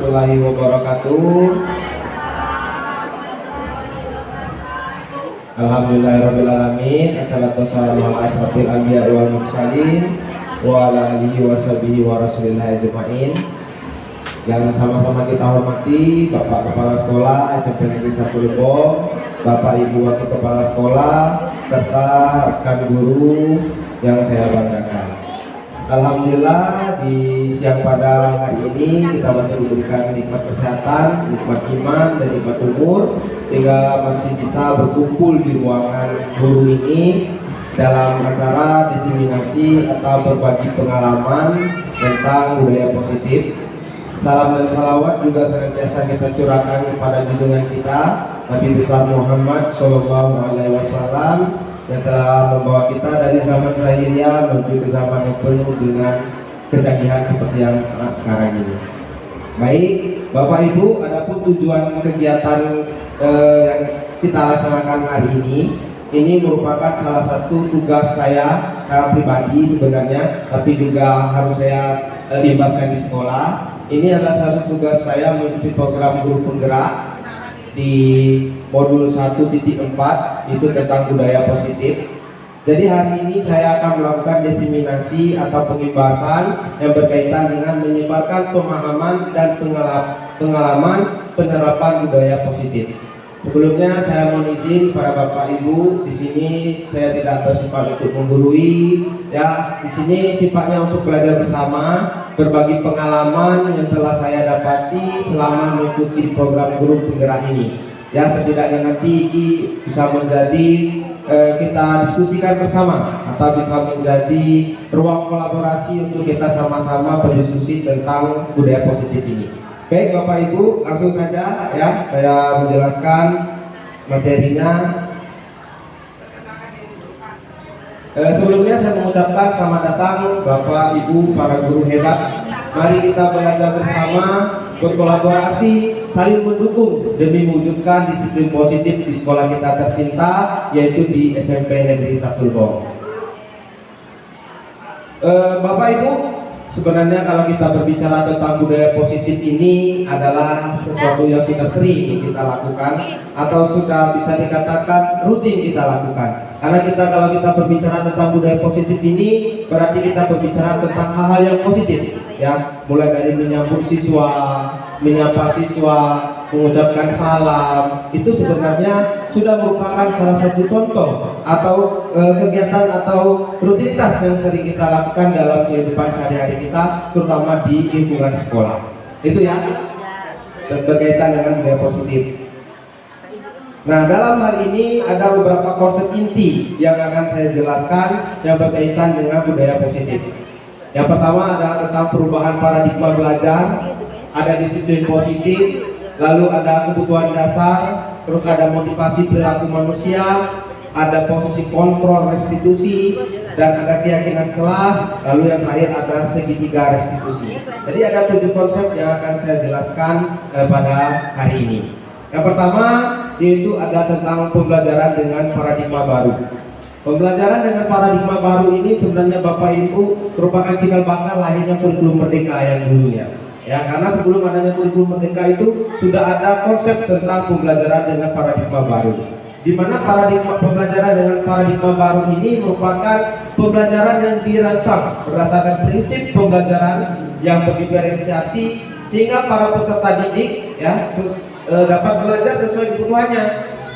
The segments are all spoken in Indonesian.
warahmatullahi wabarakatuh. Alhamdulillahirrabbilalamin. Assalatu wassalamu ala asyrafil anbiya'i wal mursalin wa ala alihi wa sahbihi wa rasulillah ajma'in. Yang sama-sama kita hormati Bapak Kepala Sekolah SMP Negeri 1 Lebong, Bapak Ibu Wakil Kepala Sekolah, serta rekan guru yang saya banggakan. Alhamdulillah di siang pada hari ini kita masih diberikan nikmat kesehatan, nikmat iman, dan nikmat umur, sehingga masih bisa berkumpul di ruangan guru ini dalam acara diseminasi atau berbagi pengalaman tentang budaya positif. Salam dan salawat juga senantiasa kita curahkan kepada junjungan kita Nabi besar Muhammad Sallallahu Alaihi Wasallam yang telah membawa kita dari zaman jahiliyah menuju ke zaman yang penuh dengan kecanggihan seperti yang saat sekarang ini. Baik, Bapak Ibu, adapun tujuan kegiatan yang kita laksanakan hari ini merupakan salah satu tugas saya secara pribadi sebenarnya, tapi juga harus saya libatkan di sekolah. Ini adalah salah satu tugas saya mengikuti program guru penggerak di modul 1.4 itu tentang budaya positif. Jadi hari ini saya akan melakukan diseminasi atau pengibasan yang berkaitan dengan menyebarkan pemahaman dan pengalaman penerapan budaya positif. Sebelumnya saya mohon izin para Bapak Ibu, di sini saya tidak bersifat untuk menggurui, ya. Di sini sifatnya untuk belajar bersama, berbagi pengalaman yang telah saya dapati selama mengikuti program guru penggerak ini. Ya, setidaknya nanti bisa menjadi kita diskusikan bersama atau bisa menjadi ruang kolaborasi untuk kita sama-sama berdiskusi tentang budaya positif ini. Baik Bapak Ibu, langsung saja ya saya menjelaskan materinya. Sebelumnya saya mengucapkan selamat datang Bapak Ibu para guru hebat. Mari kita belajar bersama, berkolaborasi, saling mendukung demi mewujudkan disiplin positif di sekolah kita tercinta, yaitu di SMP Negeri 1 Lebong. Bapak Ibu, sebenarnya kalau kita berbicara tentang budaya positif ini adalah sesuatu yang sudah sering kita lakukan atau sudah bisa dikatakan rutin kita lakukan. Karena kalau kita berbicara tentang budaya positif ini berarti kita berbicara tentang hal-hal yang positif, ya, mulai dari menyambut siswa, menyapa siswa, mengucapkan salam, itu sebenarnya sudah merupakan salah satu contoh atau kegiatan atau rutinitas yang sering kita lakukan dalam kehidupan sehari-hari kita, terutama di lingkungan sekolah. Itu ya, berkaitan dengan budaya positif. Nah, dalam hal ini ada beberapa konsep inti yang akan saya jelaskan yang berkaitan dengan budaya positif. Yang pertama adalah tentang perubahan paradigma belajar, ada disiplin positif, lalu ada kebutuhan dasar, terus ada motivasi perilaku manusia, ada posisi kontrol restitusi, dan ada keyakinan kelas, lalu yang terakhir ada segitiga restitusi. Jadi ada 7 konsep yang akan saya jelaskan pada hari ini. Yang pertama yaitu ada tentang pembelajaran dengan paradigma baru. Pembelajaran dengan paradigma baru ini sebenarnya Bapak Ibu merupakan cikal bakal lahirnya kurikulum merdeka yang dulunya. Ya, karena sebelum adanya kurikulum merdeka itu sudah ada konsep tentang pembelajaran dengan paradigma baru. Di mana pembelajaran dengan paradigma baru ini merupakan pembelajaran yang dirancang berdasarkan prinsip pembelajaran yang berdiferensiasi sehingga para peserta didik ya dapat belajar sesuai kebutuhannya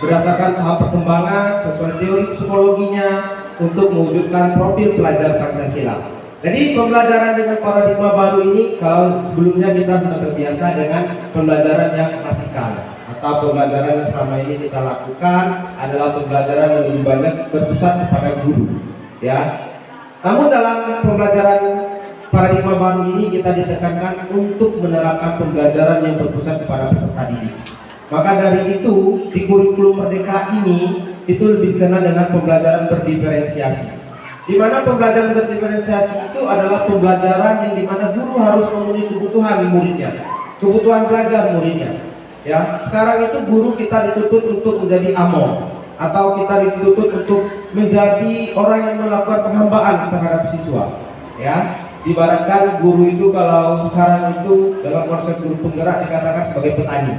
berdasarkan tahap perkembangan sesuai teori psikologinya untuk mewujudkan profil pelajar Pancasila. Jadi pembelajaran dengan paradigma baru ini, kalau sebelumnya kita sudah terbiasa dengan pembelajaran yang klasikal atau pembelajaran yang selama ini kita lakukan adalah pembelajaran yang lebih banyak berpusat kepada guru, ya. Namun dalam pembelajaran paradigma baru ini kita ditekankan untuk menerapkan pembelajaran yang berpusat kepada peserta didik. Maka dari itu di kurikulum merdeka ini itu lebih dikenal dengan pembelajaran berdiferensiasi. Di mana pembelajaran berdiferensiasi itu adalah pembelajaran yang dimana guru harus memenuhi kebutuhan muridnya, kebutuhan belajar muridnya. Ya, sekarang itu guru kita dituntut untuk menjadi among atau kita dituntut untuk menjadi orang yang melakukan penghambaan terhadap siswa. Ya, Ibaratkan guru itu kalau sekarang itu dalam konsep guru penggerak dikatakan sebagai petani,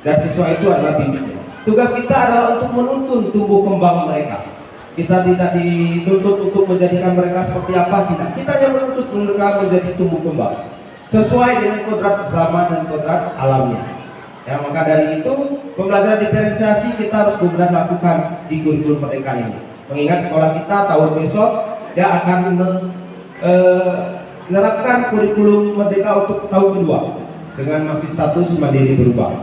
dan siswa itu adalah bibitnya. Tugas kita adalah untuk menuntun tumbuh kembang mereka. Kita tidak dituntut untuk menjadikan mereka seperti apa, tidak. Kita hanya menuntut mereka menjadi tumbuh kembang sesuai dengan kodrat zaman dan kodrat alamnya. Ya, maka dari itu pembelajaran diferensiasi kita harus benar lakukan di kurikulum merdeka ini. Mengingat sekolah kita tahun besok dia akan menerapkan kurikulum merdeka untuk tahun kedua dengan masih status mandiri berubah.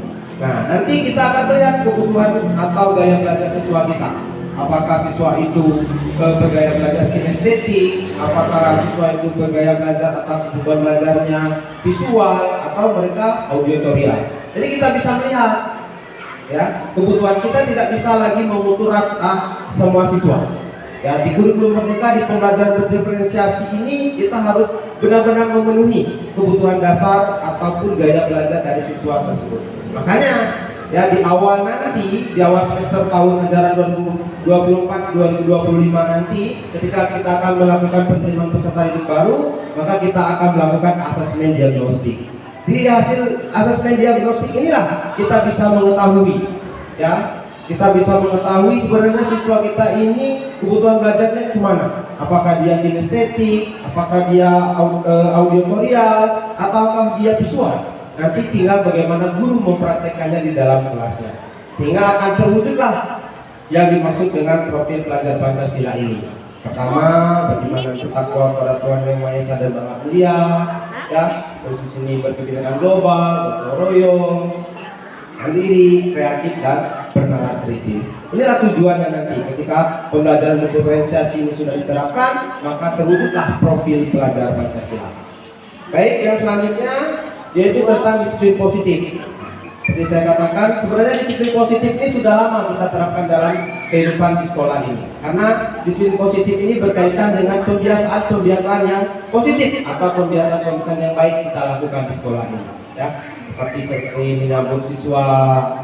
Nah, nanti kita akan melihat kebutuhan atau gaya belajar siswa kita. Apakah siswa itu bergaya belajar kinestetik, apakah siswa itu bergaya belajar atau kebutuhan belajarnya visual, atau mereka auditorial. Jadi kita bisa melihat, ya, kebutuhan kita tidak bisa lagi mengukur rata semua siswa. Ya, di kurikulum merdeka di pembelajaran berdiferensiasi ini kita harus benar-benar memenuhi kebutuhan dasar ataupun gaya belajar dari siswa tersebut. Makanya ya di awal semester tahun ajaran 2024-2025 nanti, ketika kita akan melakukan penerimaan peserta didik baru, maka kita akan melakukan asesmen diagnostik. Di hasil asesmen diagnostik inilah kita bisa mengetahui, ya, kita bisa mengetahui sebenarnya siswa kita ini kebutuhan belajarnya kemana. Apakah dia kinestetik, apakah dia auditorial, ataukah dia visual. Nanti tinggal bagaimana guru mempraktekannya di dalam kelasnya, sehingga akan terwujudlah yang dimaksud dengan profil pelajar Pancasila ini. Pertama, bagaimana bertakwa kepada Tuhan Yang Maha Esa dan Maha Mulia, ya, terus ini berpikiran global, gotong royong, mandiri, kreatif, dan bernalar kritis. Inilah tujuannya nanti ketika pembelajaran diferensiasi ini sudah diterapkan, maka terwujudlah profil pelajar Pancasila. Baik, yang selanjutnya yaitu tentang disiplin positif. Seperti saya katakan, sebenarnya disiplin positif ini sudah lama kita terapkan dalam kehidupan di sekolah ini. Karena disiplin positif ini berkaitan dengan pembiasaan-pembiasaan yang positif atau pembiasaan-pembiasaan yang baik kita lakukan di sekolah ini. Ya, seperti menyambut siswa,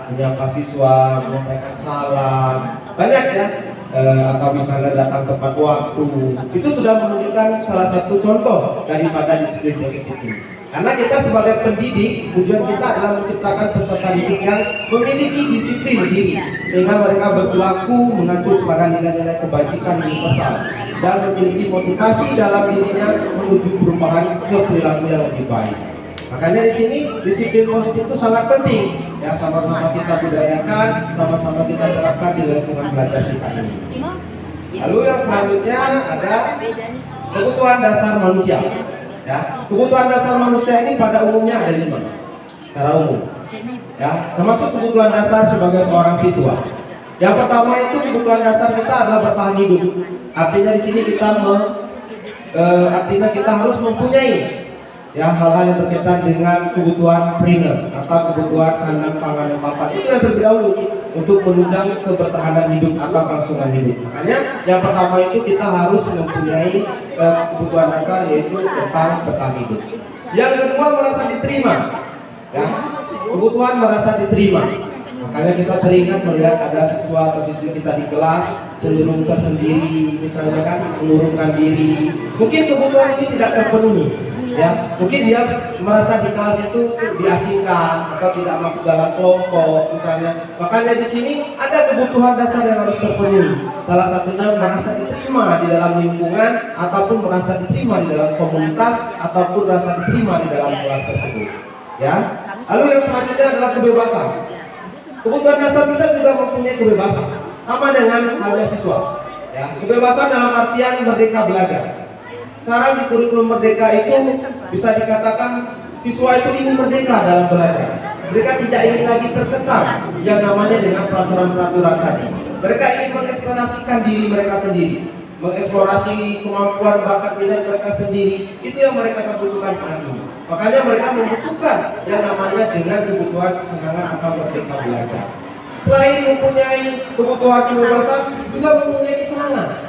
menyapa siswa, menyampaikan salam, banyak ya. Atau misalnya datang tepat waktu. Itu sudah menunjukkan salah satu contoh daripada disiplin positif ini. Karena kita sebagai pendidik, tujuan kita adalah menciptakan peserta didik yang memiliki disiplin diri, sehingga mereka berperilaku mengacu pada nilai-nilai kebajikan universal dan memiliki motivasi dalam dirinya menuju perubahan ke perilaku yang lebih baik. Makanya di sini disiplin positif itu sangat penting. Ya, sama-sama kita budayakan, sama-sama kita terapkan di lingkungan belajar kita ini. Lalu yang selanjutnya ada kebutuhan dasar manusia. Ya, kebutuhan dasar manusia ini pada umumnya ada 5 secara umum. Ya, termasuk kebutuhan dasar sebagai seorang siswa. Yang pertama itu kebutuhan dasar kita adalah bertahan hidup. Artinya di sini kita harus mempunyai ya hal-hal yang berkaitan dengan kebutuhan primer atau kebutuhan sandang pangan dan papan. Itu yang terlebih dahulu untuk menunjang kebertahanan hidup atau kelangsungan hidup. Makanya yang pertama itu kita harus mempunyai kebutuhan dasar, yaitu bertahan hidup. Yang kedua, merasa diterima. Ya, kebutuhan merasa diterima. Makanya kita seringan melihat ada siswa atau siswi kita di kelas cenderung tersendiri, misalnya kan mengurungkan diri. Mungkin kebutuhan ini tidak terpenuhi. Ya, mungkin dia merasa di kelas itu diasingkan atau tidak masuk dalam kelompok misalnya. Makanya di sini ada kebutuhan dasar yang harus terpenuhi. Salah satunya merasa diterima di dalam lingkungan, ataupun merasa diterima di dalam komunitas, ataupun merasa diterima di dalam kelas tersebut. Ya. Lalu yang selanjutnya adalah kebebasan. Kebutuhan dasar kita juga mempunyai kebebasan, sama dengan halnya siswa. Ya, kebebasan dalam artian merdeka belajar. Sekarang di kurikulum merdeka itu bisa dikatakan siswa itu ingin merdeka dalam belajar. Mereka tidak ingin lagi terkekang yang namanya dengan peraturan-peraturan tadi. Mereka ingin mengeksplorasikan diri mereka sendiri, mengeksplorasi kemampuan bakat minat mereka sendiri. Itu yang mereka butuhkan saat ini. Makanya mereka membutuhkan yang namanya dengan kebutuhan kesenangan atau merdeka belajar. Selain mempunyai kebutuhan kebebasan, juga mempunyai kesenangan.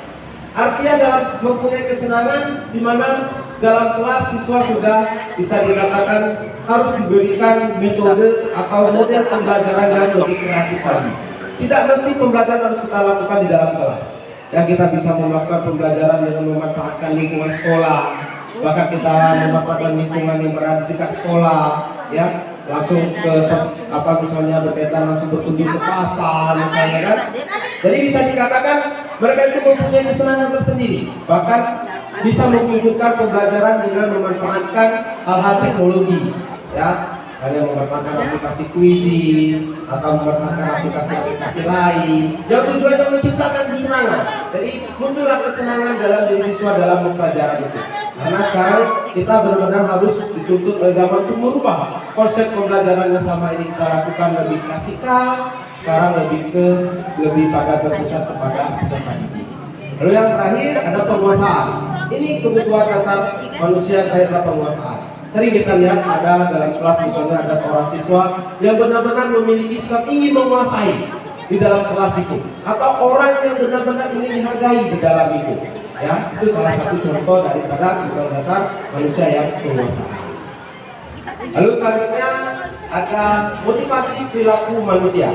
Artinya dalam mempunyai kesenangan di mana dalam kelas siswa sudah bisa dikatakan harus diberikan metode atau model pembelajaran yang lebih kreatif lagi. Tidak mesti pembelajaran harus kita lakukan di dalam kelas. Ya, kita bisa melakukan pembelajaran dengan memanfaatkan lingkungan sekolah, bahkan kita memanfaatkan lingkungan yang berada di dekat sekolah, ya, langsung ke apa misalnya berkaitan langsung berkunjung ke pasar misalnya kan. Jadi bisa dikatakan mereka itu mempunyai kesenangan tersendiri, bahkan bisa menunjukkan pembelajaran dengan memanfaatkan hal-hal teknologi, ya, kalian memanfaatkan aplikasi kuisis atau memanfaatkan aplikasi-aplikasi lain yang tujuannya menciptakan kesenangan. Jadi muncullah kesenangan dalam diri siswa dalam pembelajaran itu. Karena sekarang kita benar-benar harus dituntut oleh zaman untuk merubah konsep pembelajaran yang selama ini kita lakukan lebih klasikal, sekarang lebih pada berpusat kepada peserta didik. Lalu yang terakhir ada penguasaan. Ini kebutuhan dasar manusia terhadap penguasaan. Sering kita lihat ada dalam kelas misalnya ada seorang siswa yang benar-benar memiliki sikap ingin menguasai di dalam kelas itu, atau orang yang benar-benar ingin dihargai di dalam itu. Ya, itu salah satu contoh daripada kebutuhan dasar manusia yang penguasaan. Lalu selanjutnya ada motivasi perilaku manusia,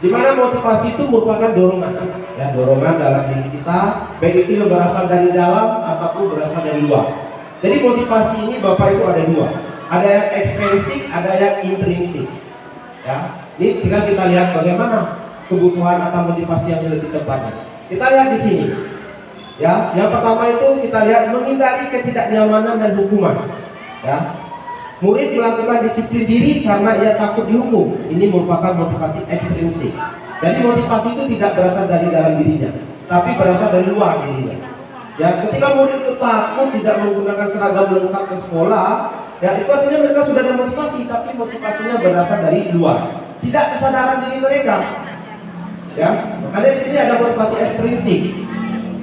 di mana motivasi itu merupakan dorongan, ya, dorongan dalam diri kita, baik itu yang berasal dari dalam ataupun berasal dari luar. Jadi motivasi ini Bapak Ibu ada dua, ada yang ekstrinsik, ada yang intrinsik. Ya, ini tinggal kita lihat bagaimana kebutuhan atau motivasi yang lebih tepatnya. Kita lihat di sini. Ya, yang pertama itu kita lihat menghindari ketidaknyamanan dan hukuman. Ya, murid melakukan disiplin diri karena ia takut dihukum. Ini merupakan motivasi ekstrinsik. Jadi motivasi itu tidak berasal dari dalam dirinya, tapi berasal dari luar dirinya. Ya, ketika murid itu takut tidak menggunakan seragam lengkap ke sekolah, ya itu artinya mereka sudah ada motivasi, tapi motivasinya berasal dari luar, tidak kesadaran diri mereka. Ya, makanya di sini ada motivasi ekstrinsik.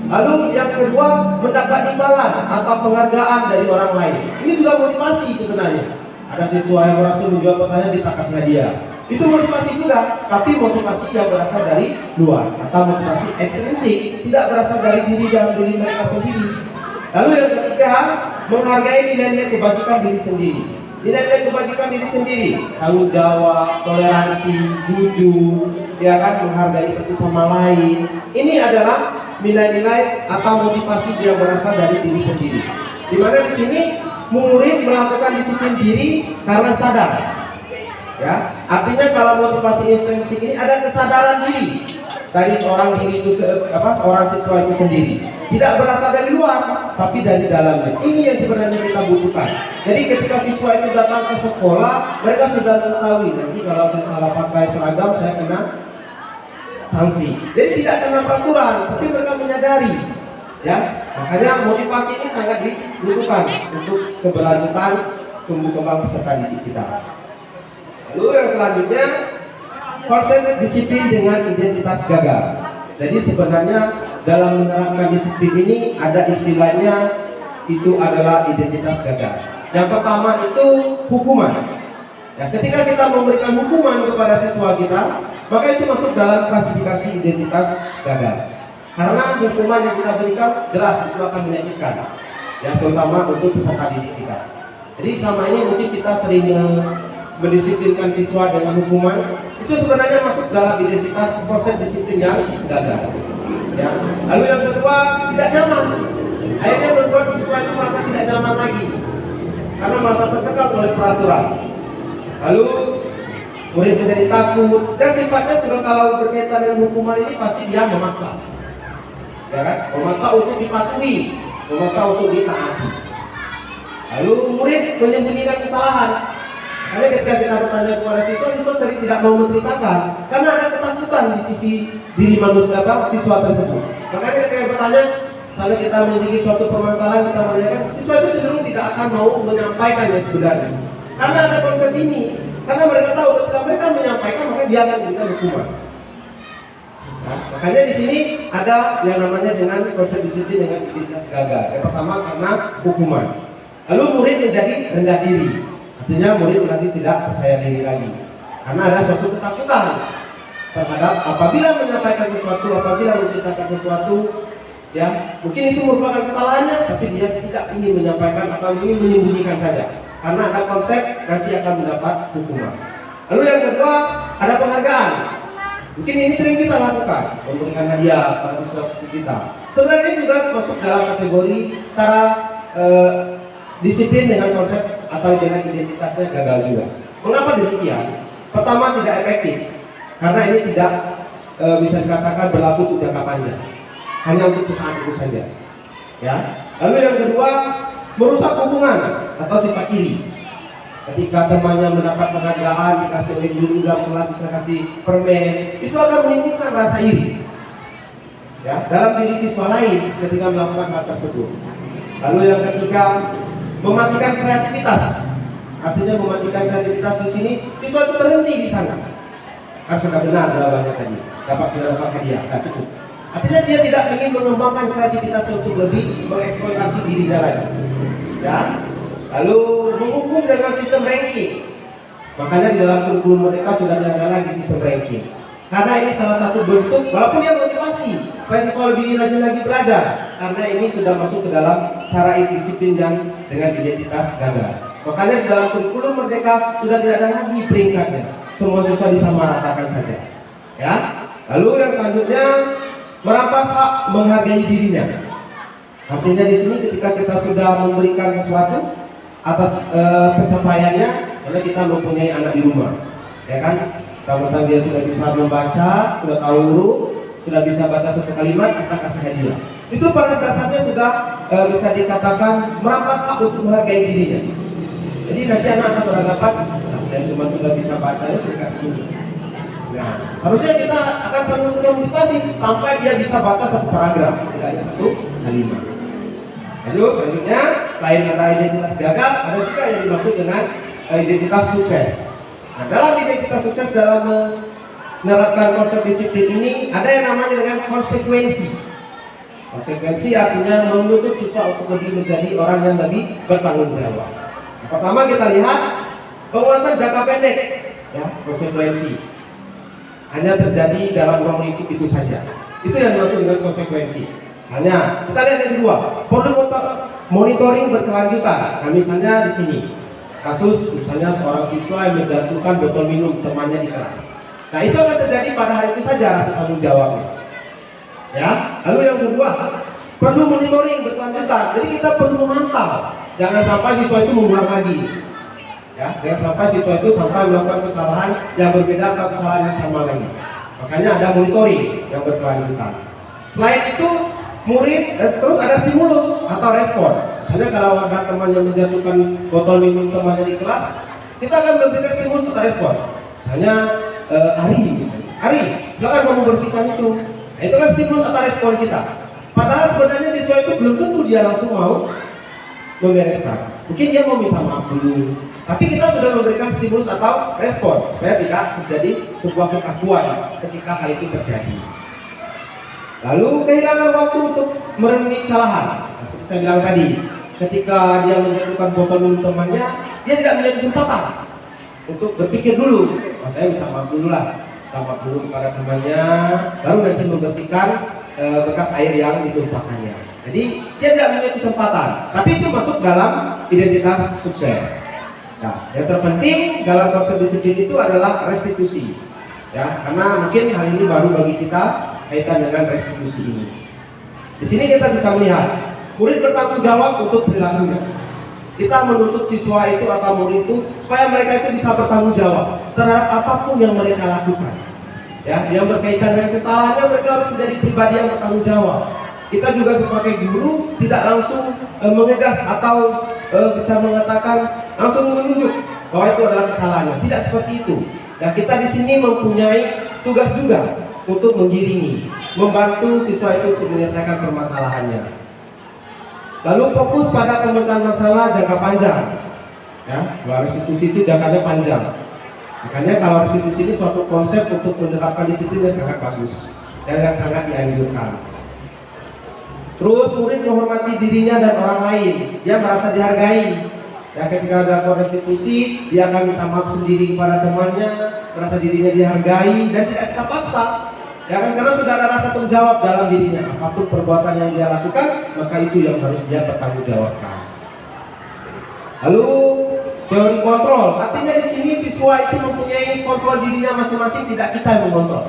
Lalu yang kedua, mendapat imbalan atau penghargaan dari orang lain. Ini juga motivasi sebenarnya. Ada siswa yang berhasil menjawab pertanyaan kita kasih hadiah. Itu motivasi juga, tapi motivasi yang berasal dari luar atau motivasi ekstrinsik, tidak berasal dari diri dalam diri mereka sendiri. Lalu yang ketiga, menghargai nilai-nilai kebajikan diri sendiri. Nilai-nilai kebajikan diri sendiri, tanggung jawab, toleransi, jujur, ya kan, menghargai satu sama lain. Ini adalah nilai-nilai atau motivasi yang berasal dari diri sendiri. Di mana di sini murid melakukan disiplin diri karena sadar. Ya, artinya kalau motivasi intrinsik ini ada kesadaran diri dari seorang diri itu, seorang siswa itu sendiri, tidak berasal dari luar, tapi dari dalamnya. Ini yang sebenarnya kita butuhkan. Jadi ketika siswa itu datang ke sekolah, mereka sudah mengetahui nanti kalau saya salah pakai seragam saya kena sanksi. Jadi tidak kena peraturan, tapi mereka menyadari. Ya, makanya motivasi ini sangat dibutuhkan untuk keberlanjutan tumbuh kembang peserta didik kita. Lalu yang selanjutnya, konsep disiplin dengan identitas gagal. Jadi sebenarnya dalam menerapkan disiplin ini ada istilahnya, itu adalah identitas gagal. Yang pertama itu hukuman. Ya, ketika kita memberikan hukuman kepada siswa kita, maka itu masuk dalam klasifikasi identitas gagal. Karena hukuman yang kita berikan jelas itu akan menyakitkan, ya, terutama untuk peserta didik kita. Jadi selama ini mungkin kita sering mendisiplinkan siswa dengan hukuman, itu sebenarnya masuk dalam identitas proses disiplin yang gagal. Ya. Lalu yang kedua, tidak nyaman. Akhirnya membuat siswa itu merasa tidak nyaman lagi karena merasa terkekang oleh peraturan. Lalu murid menjadi takut, dan sifatnya sudah kalau berkaitan dengan hukuman ini pasti dia memaksa. Ya kan? Memaksa untuk dipatuhi, memaksa untuk ditaati. Lalu murid menyembunyikan kesalahan. Karena ketika kita bertanya kepada siswa, siswa sering tidak mau menceritakan karena ada ketakutan di sisi diri manusia siswa tersebut. Makanya ketika bertanya, misalnya kita memiliki suatu permasalahan, kita menanyakan, siswa itu cenderung tidak akan mau menyampaikan yang sebenarnya. Karena ada konsep ini, karena mereka tahu ketika mereka menyampaikan maka dia akan diberikan hukuman. Nah, makanya di sini ada yang namanya dengan konsep disiplin dengan identitas gagal. Yang pertama karena hukuman. Lalu murid menjadi rendah diri. Artinya murid nanti tidak percaya diri lagi karena ada suatu ketakutan terhadap apabila menyampaikan sesuatu, apabila menceritakan sesuatu, ya mungkin itu merupakan kesalahannya, tapi dia tidak ingin menyampaikan atau ingin menyembunyikan saja karena ada konsep nanti akan mendapat hukuman. Lalu yang kedua ada penghargaan. Mungkin ini sering kita lakukan, memberikan hadiah pada siswa kita. Sebenarnya juga masuk dalam kategori cara disiplin dengan konsep atau dengan identitasnya gagal juga. Mengapa demikian? Pertama, tidak efektif karena ini tidak bisa dikatakan berlaku untuk jangka panjang, hanya untuk sesaat itu saja. Ya. Lalu yang kedua, merusak hubungan atau sifat iri. Ketika temannya mendapat penghargaan, dikasih oleh guru dalam kelas, bisa kasih permen, itu akan menimbulkan rasa iri. Ya, dalam diri siswa lain ketika melakukan hal tersebut. Lalu yang ketiga, mematikan kreativitas. Artinya mematikan kreativitas di sini, siswa itu terhenti di sana. Kan sudah benar jawabannya tadi. Sudah dapat hadiah, cukup. Artinya dia tidak ingin mengembangkan kreativitas untuk lebih mengeksploitasi dirinya lagi. Ya. Lalu menghukum dengan sistem ranking. Makanya di dalam kurikulum mereka sudah tidak ada lagi sistem ranking. Karena ini salah satu bentuk, walaupun dia motivasi supaya siswa lebih rajin lagi belajar. Karena ini sudah masuk ke dalam cara disiplin dan dengan identitas gagal. Makanya di dalam kurikulum merdeka sudah tidak ada lagi peringkatnya. Semua siswa disamaratakan saja. Ya. Lalu yang selanjutnya, merampas hak menghargai dirinya. Artinya di sini ketika kita sudah memberikan sesuatu atas pencapaiannya, karena kita mempunyai anak di rumah, ya kan? Kalau dia sudah bisa membaca, sudah tahu huruf, sudah bisa baca satu kalimat, kita kasih hadiah. Itu pada dasarnya sudah bisa dikatakan merampas hak untuk menghargai dirinya. Jadi nanti anak akan beranggapan, saya cuma sudah bisa baca, ya sudah kasih ini. Nah, harusnya kita akan selalu memotivasi sampai dia bisa baca satu paragraf, tidak hanya satu kalimat. Lalu selanjutnya, selain ada identitas gagal, ada juga yang dimaksud dengan identitas sukses. Nah, dalam identitas sukses dalam menerapkan konsep disiplin ini, ada yang namanya dengan konsekuensi. Konsekuensi artinya menuntut siswa untuk menjadi orang yang lebih bertanggung jawab. Nah, pertama kita lihat penguatan jangka pendek, ya, konsekuensi. Hanya terjadi dalam ruang lingkup itu saja. Itu yang dimaksud dengan konsekuensi. Misalnya, kita lihat yang kedua, perlu monitoring berkelanjutan. Nah, misalnya di sini, kasus misalnya seorang siswa yang menjatuhkan botol minum temannya di kelas. Nah, itu akan terjadi pada hari itu saja rasa tanggung jawabnya. Ya, lalu yang kedua, perlu monitoring berkelanjutan. Jadi kita perlu memantau, jangan sampai siswa itu mengulang lagi. Ya, jangan sampai siswa itu sampai melakukan kesalahan yang berbeda atau kesalahan yang sama lagi. Makanya ada monitoring yang berkelanjutan. Selain itu, murid terus ada stimulus atau respon. Misalnya kalau ada teman yang menjatuhkan botol minum temannya di kelas, kita akan memberikan stimulus atau respon. Misalnya Ari, silakan kamu bersihkan itu. Nah, itu kan stimulus atau respon kita. Padahal sebenarnya siswa itu belum tentu dia langsung mau membereskan. Mungkin dia mau minta maaf dulu. Tapi kita sudah memberikan stimulus atau respon supaya tidak terjadi sebuah kekakuan ketika hal itu terjadi. Lalu kehilangan waktu untuk merenungi kesalahan. Seperti saya bilang tadi, ketika dia menjatuhkan botol minum temannya, dia tidak punya kesempatan untuk berpikir dulu. Saya minta maaf dulu lah, minta maaf dulu kepada temannya, baru nanti membersihkan bekas air yang ditumpahkannya. Jadi dia tidak punya kesempatan. Tapi itu masuk dalam identitas sukses. Nah, yang terpenting dalam konsep disiplin itu adalah restitusi. Ya, karena mungkin hal ini baru bagi kita kaitan dengan restitusi ini. Di sini kita bisa melihat murid bertanggung jawab untuk perilakunya. Kita menuntut siswa itu atau murid itu supaya mereka itu bisa bertanggung jawab terhadap apapun yang mereka lakukan. Ya, yang berkaitan dengan kesalahannya mereka harus menjadi pribadi yang bertanggung jawab. Kita juga sebagai guru tidak langsung mengegas atau bisa mengatakan langsung menunjuk bahwa itu adalah kesalahannya. Tidak seperti itu. Dan kita di sini mempunyai tugas juga untuk mengiringi, membantu siswa itu untuk menyelesaikan permasalahannya. Lalu fokus pada pemecahan masalah jangka panjang. Ya, kalau restitusi itu jangkanya panjang. Makanya kalau restitusi ini suatu konsep untuk menerapkan disiplin yang sangat bagus dan yang sangat dianjurkan. Terus murid menghormati dirinya dan orang lain, dia merasa dihargai. Ya, ketika ada restitusi, dia akan minta maaf sendiri kepada temannya, merasa dirinya dihargai dan tidak kita paksa. Ya kan, karena sudah ada rasa tanggung jawab dalam dirinya. Apapun perbuatan yang dia lakukan, maka itu yang harus dia bertanggungjawabkan. Lalu teori kontrol, artinya di sini siswa itu mempunyai kontrol dirinya masing-masing, tidak kita yang mengontrol.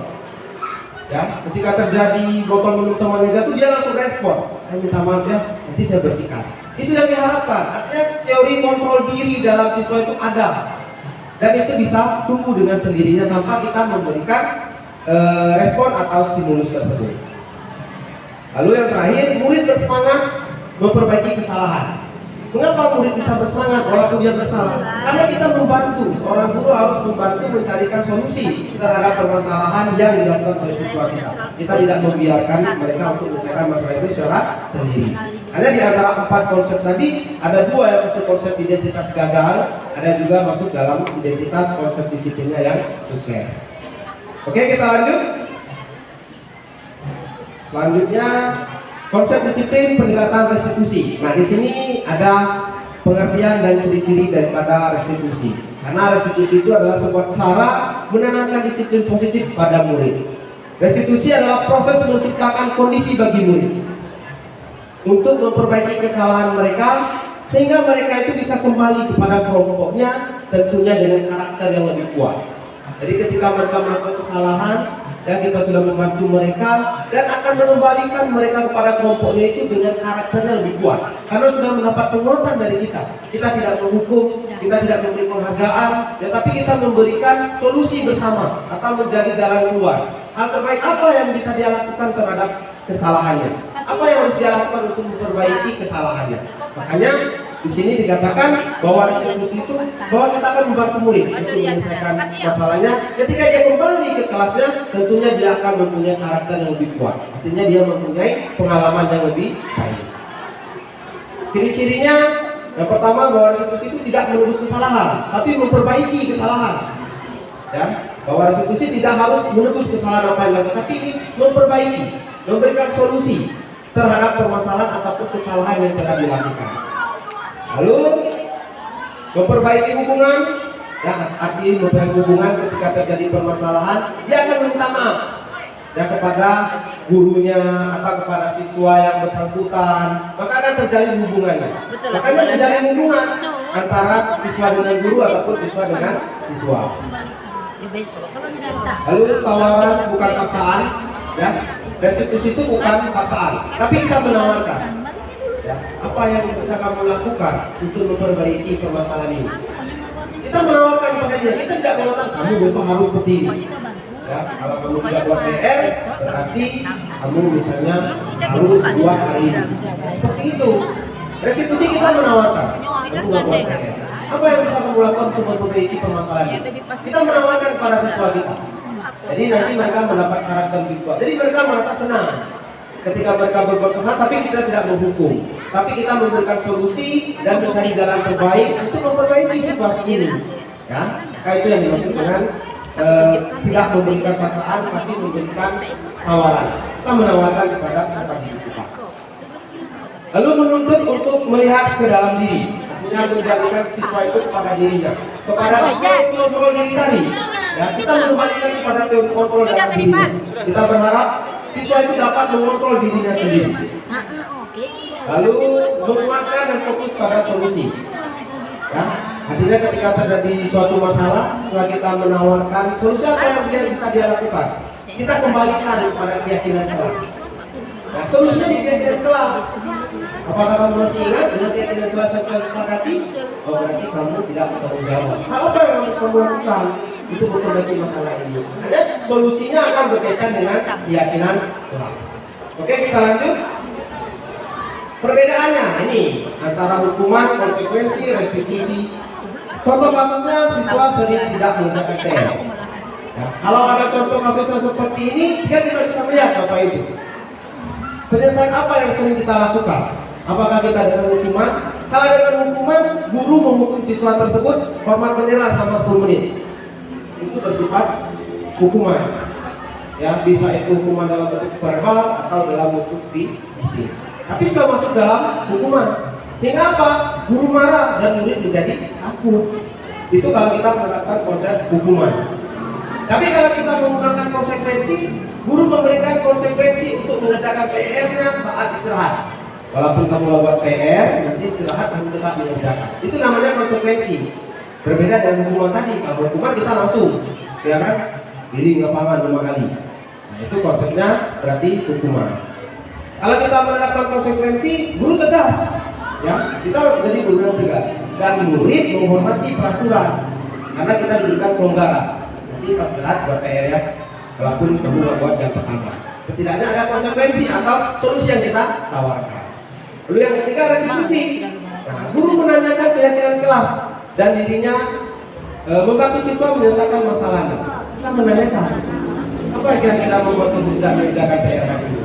Ya, ketika terjadi botol minum temannya jatuh, dia langsung respon. Saya minta maaf ya, nanti saya bersihkan. Itu yang diharapkan. Artinya teori kontrol diri dalam siswa itu ada, dan itu bisa tumbuh dengan sendirinya tanpa kita memberikan respon atau stimulus tersebut. Lalu yang terakhir, murid bersemangat memperbaiki kesalahan. Mengapa murid bisa bersemangat walaupun dia bersalah? Karena kita membantu, seorang guru harus membantu mencarikan solusi terhadap permasalahan yang dilakukan oleh siswa kita. Kita tidak membiarkan mereka untuk menyelesaikan masalah itu secara sendiri. Hanya di antara 4 konsep tadi, ada 2 yang masuk konsep identitas gagal, ada juga masuk dalam identitas konsep disiplinnya yang sukses. Oke, kita lanjut. Selanjutnya, konsep disiplin peningkatan restitusi. Nah, di sini ada pengertian dan ciri-ciri daripada restitusi. Karena restitusi itu adalah sebuah cara menanamkan disiplin positif pada murid. Restitusi adalah proses menciptakan kondisi bagi murid untuk memperbaiki kesalahan mereka sehingga mereka itu bisa kembali kepada kelompoknya, tentunya dengan karakter yang lebih kuat. Jadi ketika mereka melakukan kesalahan, dan kita sudah membantu mereka dan akan mengembalikan mereka kepada kelompoknya itu dengan karakternya lebih kuat, karena sudah mendapat penguatan dari kita. Kita tidak menghukum, kita tidak memberi penghargaan, ya, tapi kita memberikan solusi bersama atau menjadi jalan keluar. Hal terbaik apa yang bisa dia lakukan terhadap kesalahannya, apa yang harus dia lakukan untuk memperbaiki kesalahannya. Makanya di sini dikatakan bahwa restitusi itu bahwa kita akan membantu murid untuk menyelesaikan masalahnya. Ketika dia kembali ke kelasnya, tentunya dia akan mempunyai karakter yang lebih kuat. Artinya dia mempunyai pengalaman yang lebih baik. Ciri-cirinya, yang pertama bahwa restitusi itu tidak menebus kesalahan, tapi memperbaiki kesalahan. Ya, bahwa restitusi tidak harus menebus kesalahan apa yang dilakukan, tapi ini memperbaiki, memberikan solusi terhadap permasalahan ataupun kesalahan yang telah dilakukan. Lalu memperbaiki hubungan, ya, arti memperbaiki hubungan ketika terjadi permasalahan, dia akan meminta maaf, ya, kepada gurunya atau kepada siswa yang bersangkutan, maka akan terjalin hubungannya. Makanya terjalin hubungan antara siswa dengan guru ataupun siswa dengan siswa. Lalu tawaran bukan paksaan, ya, restitusi itu bukan paksaan, tapi kita menawarkan. Ya, apa yang bisa kamu lakukan untuk memperbaiki permasalahan ini? Kita menawarkan kepada dia, kita tidak mengatakan kamu besok harus seperti ini. Ya, kalau kamu tidak buat PR, berarti kamu misalnya harus buat hari ini. Seperti itu. Restitusi kita menawarkan, kamu nggak buat PR. Apa yang bisa kamu lakukan untuk memperbaiki permasalahan ini? Kita menawarkan kepada siswa kita. Jadi nanti mereka mendapat karakter lebih kuat. Jadi mereka merasa senang ketika mereka berbuat kesalahan, tapi kita tidak menghukum, tapi kita memberikan solusi dan mencari jalan terbaik untuk memperbaiki situasi ini. Ya, kayak itu yang dimaksud dengan tidak memberikan paksaan, tapi memberikan tawaran. Kita menawarkan kepada peserta didik kita. Lalu menuntut untuk melihat ke dalam diri, artinya menjadikan siswa itu kepada dirinya, kepada kontrol diri tadi. Ya, kita mengembalikan kepada kontrol dalam diri. Kita berharap siswa itu dapat mengontrol dirinya sendiri. Lalu menguatkan dan fokus pada solusi. Ya, artinya ketika terjadi suatu masalah, setelah kita menawarkan solusi apa yang bisa dia lakukan, kita kembalikan kepada keyakinan kelas. Nah, solusinya di keyakinan kelas. Apakah kamu masih ingat dengan keyakinan kelas yang kita sepakati? Oh, berarti kamu tidak bertanggung jawab. Hal apa yang harus kamu lakukan itu memperbaiki masalah ini? Ada solusinya akan berkaitan dengan keyakinan kelas. Oke, kita lanjut. Perbedaannya ini antara hukuman, konsekuensi, restitusi. Contoh kasusnya siswa sering tidak mengerjakan PR. Nah, kalau ada contoh kasus yang seperti ini, dia tidak bisa melihat apa itu. Penyelesaian apa yang sering kita lakukan? Apakah kita dengan hukuman? Kalau dengan hukuman, guru menghukum siswa tersebut hormat menyerah sama 10 menit. Itu bersifat hukuman. Ya, bisa itu hukuman dalam bentuk verbal atau dalam bentuk fisik. Tapi juga masuk dalam hukuman. Sehingga apa? Guru marah dan murid menjadi takut. Itu kalau kita menerapkan konsep hukuman. Tapi kalau kita menggunakan konsekuensi, guru memberikan konsekuensi untuk mengerjakan PR-nya saat istirahat. Walaupun kamu buat PR, nanti istirahat kamu tetap mengerjakan. Itu namanya konsekuensi. Berbeda dengan hukuman tadi. Kalau hukuman kita langsung, ya kan? Giling lapangan 5 kali. Nah, itu konsepnya berarti hukuman. Kalau kita menerapkan konsekuensi, guru tegas. Ya, kita menjadi guru yang tegas dan murid menghormati peraturan karena kita diberikan kelonggaran. Nanti pas berat buat PR ya, walaupun kamu buat yang pertama. Setidaknya ada konsekuensi atau solusi yang kita tawarkan. Lalu yang ketiga restitusi. Nah, guru menanyakan keyakinan kelas dan dirinya membantu siswa menyelesaikan masalahnya. Kita menanyakan apa yang kira-kira membuat guru tidak mengerjakan PR itu.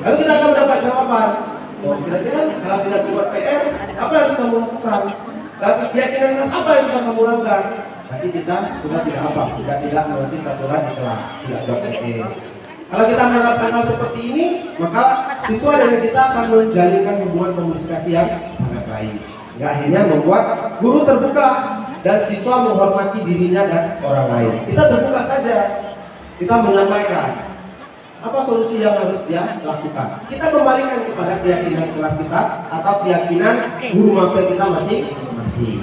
Lalu kita akan mendapat jawaban. Oh, kira-kira kalau tidak membuat PR, apa yang harus kamu lakukan? Lalu keyakinan kelas apa yang sudah kamu lakukan? Nanti kita sudah tidak apa, tidak mengerti aturan di kelas, tidak jawab PR. Kalau kita menerapkan hal seperti ini, maka siswa dan kita akan menjalinkan hubungan komunikasi yang sangat baik. Hingga akhirnya membuat guru terbuka dan siswa menghormati dirinya dan orang lain. Kita terbuka saja, kita menyampaikan apa solusi yang harus dia lakukan. Kita kembalikan kepada keyakinan kelas kita atau keyakinan guru mapel kita masing-masing.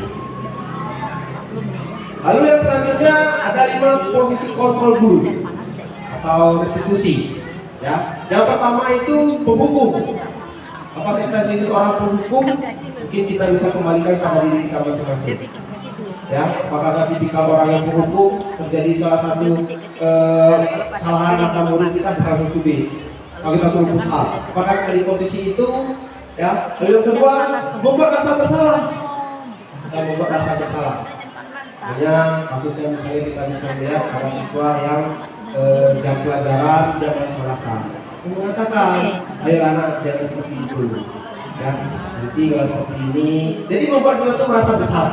Lalu yang selanjutnya ada 5 posisi kontrol guru atau restitusi. Ya, yang pertama itu penghukum. Apakah kita jadi seorang penghukum? Mungkin kita bisa kembalikan kepada diri kita masing-masing. Ya, apakah tipikal orang yang penghukum terjadi salah satu kesalahan mata murid kita bisa langsung subit. Kalau kita suruh push up, apakah dari posisi itu? Ya, lalu yang kedua membuat rasa bersalah. Kita membuat rasa bersalah. Hanya kasusnya misalnya kita bisa melihat ada siswa yang jam pelajaran dia merasa mengatakan, ayo anak jangan seperti itu. Ya, nanti kalau seperti ini, jadi membuat sesuatu merasa besar.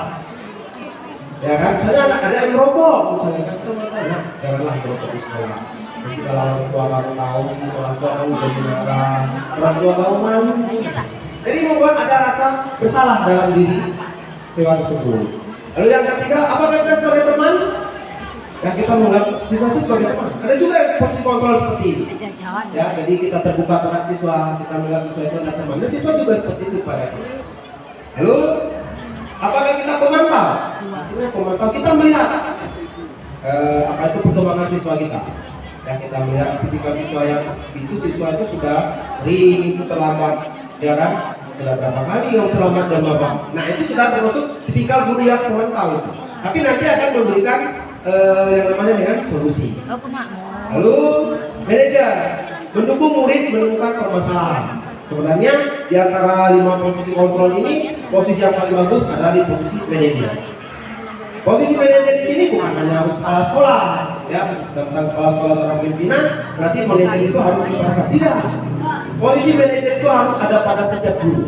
Ya kan, misalnya ada yang merokok, misalnya kan kita mengatakan, janganlah merokok di sekolah. Nanti kalau orang tua kamu tahu, orang tua kamu jadi marah, orang tua kamu malu. Jadi membuat ada rasa bersalah dalam diri siswa tersebut. Lalu yang ketiga, apakah kita sebagai teman? Ya, kita menganggap siswa itu sebagai teman. Ada juga posisi kontrol seperti ini. Ya, jadi kita terbuka terhadap siswa, kita menganggap siswa itu adalah teman. Dan siswa juga seperti itu pada kita. Lalu, apakah kita pemantau? Artinya pemantau, kita melihat apa itu perkembangan siswa kita. Ya, kita melihat ketika siswa yang itu siswa itu sudah sering itu terlambat, ya kan? Sudah berapa kali yang terlambat dan berapa. Nah, itu sudah termasuk tipikal guru yang pemantau itu. Tapi nanti akan memberikan yang namanya dengan solusi. Lalu manajer mendukung murid menemukan permasalahan. Sebenarnya di antara 5 posisi kontrol ini, posisi yang paling bagus adalah di posisi manajer. Posisi manajer di sini bukan hanya harus kepala sekolah, ya tentang kepala sekolah seorang pimpinan, berarti manajer itu harus diperhatikan. Tidak. Posisi manajer itu harus ada pada setiap guru.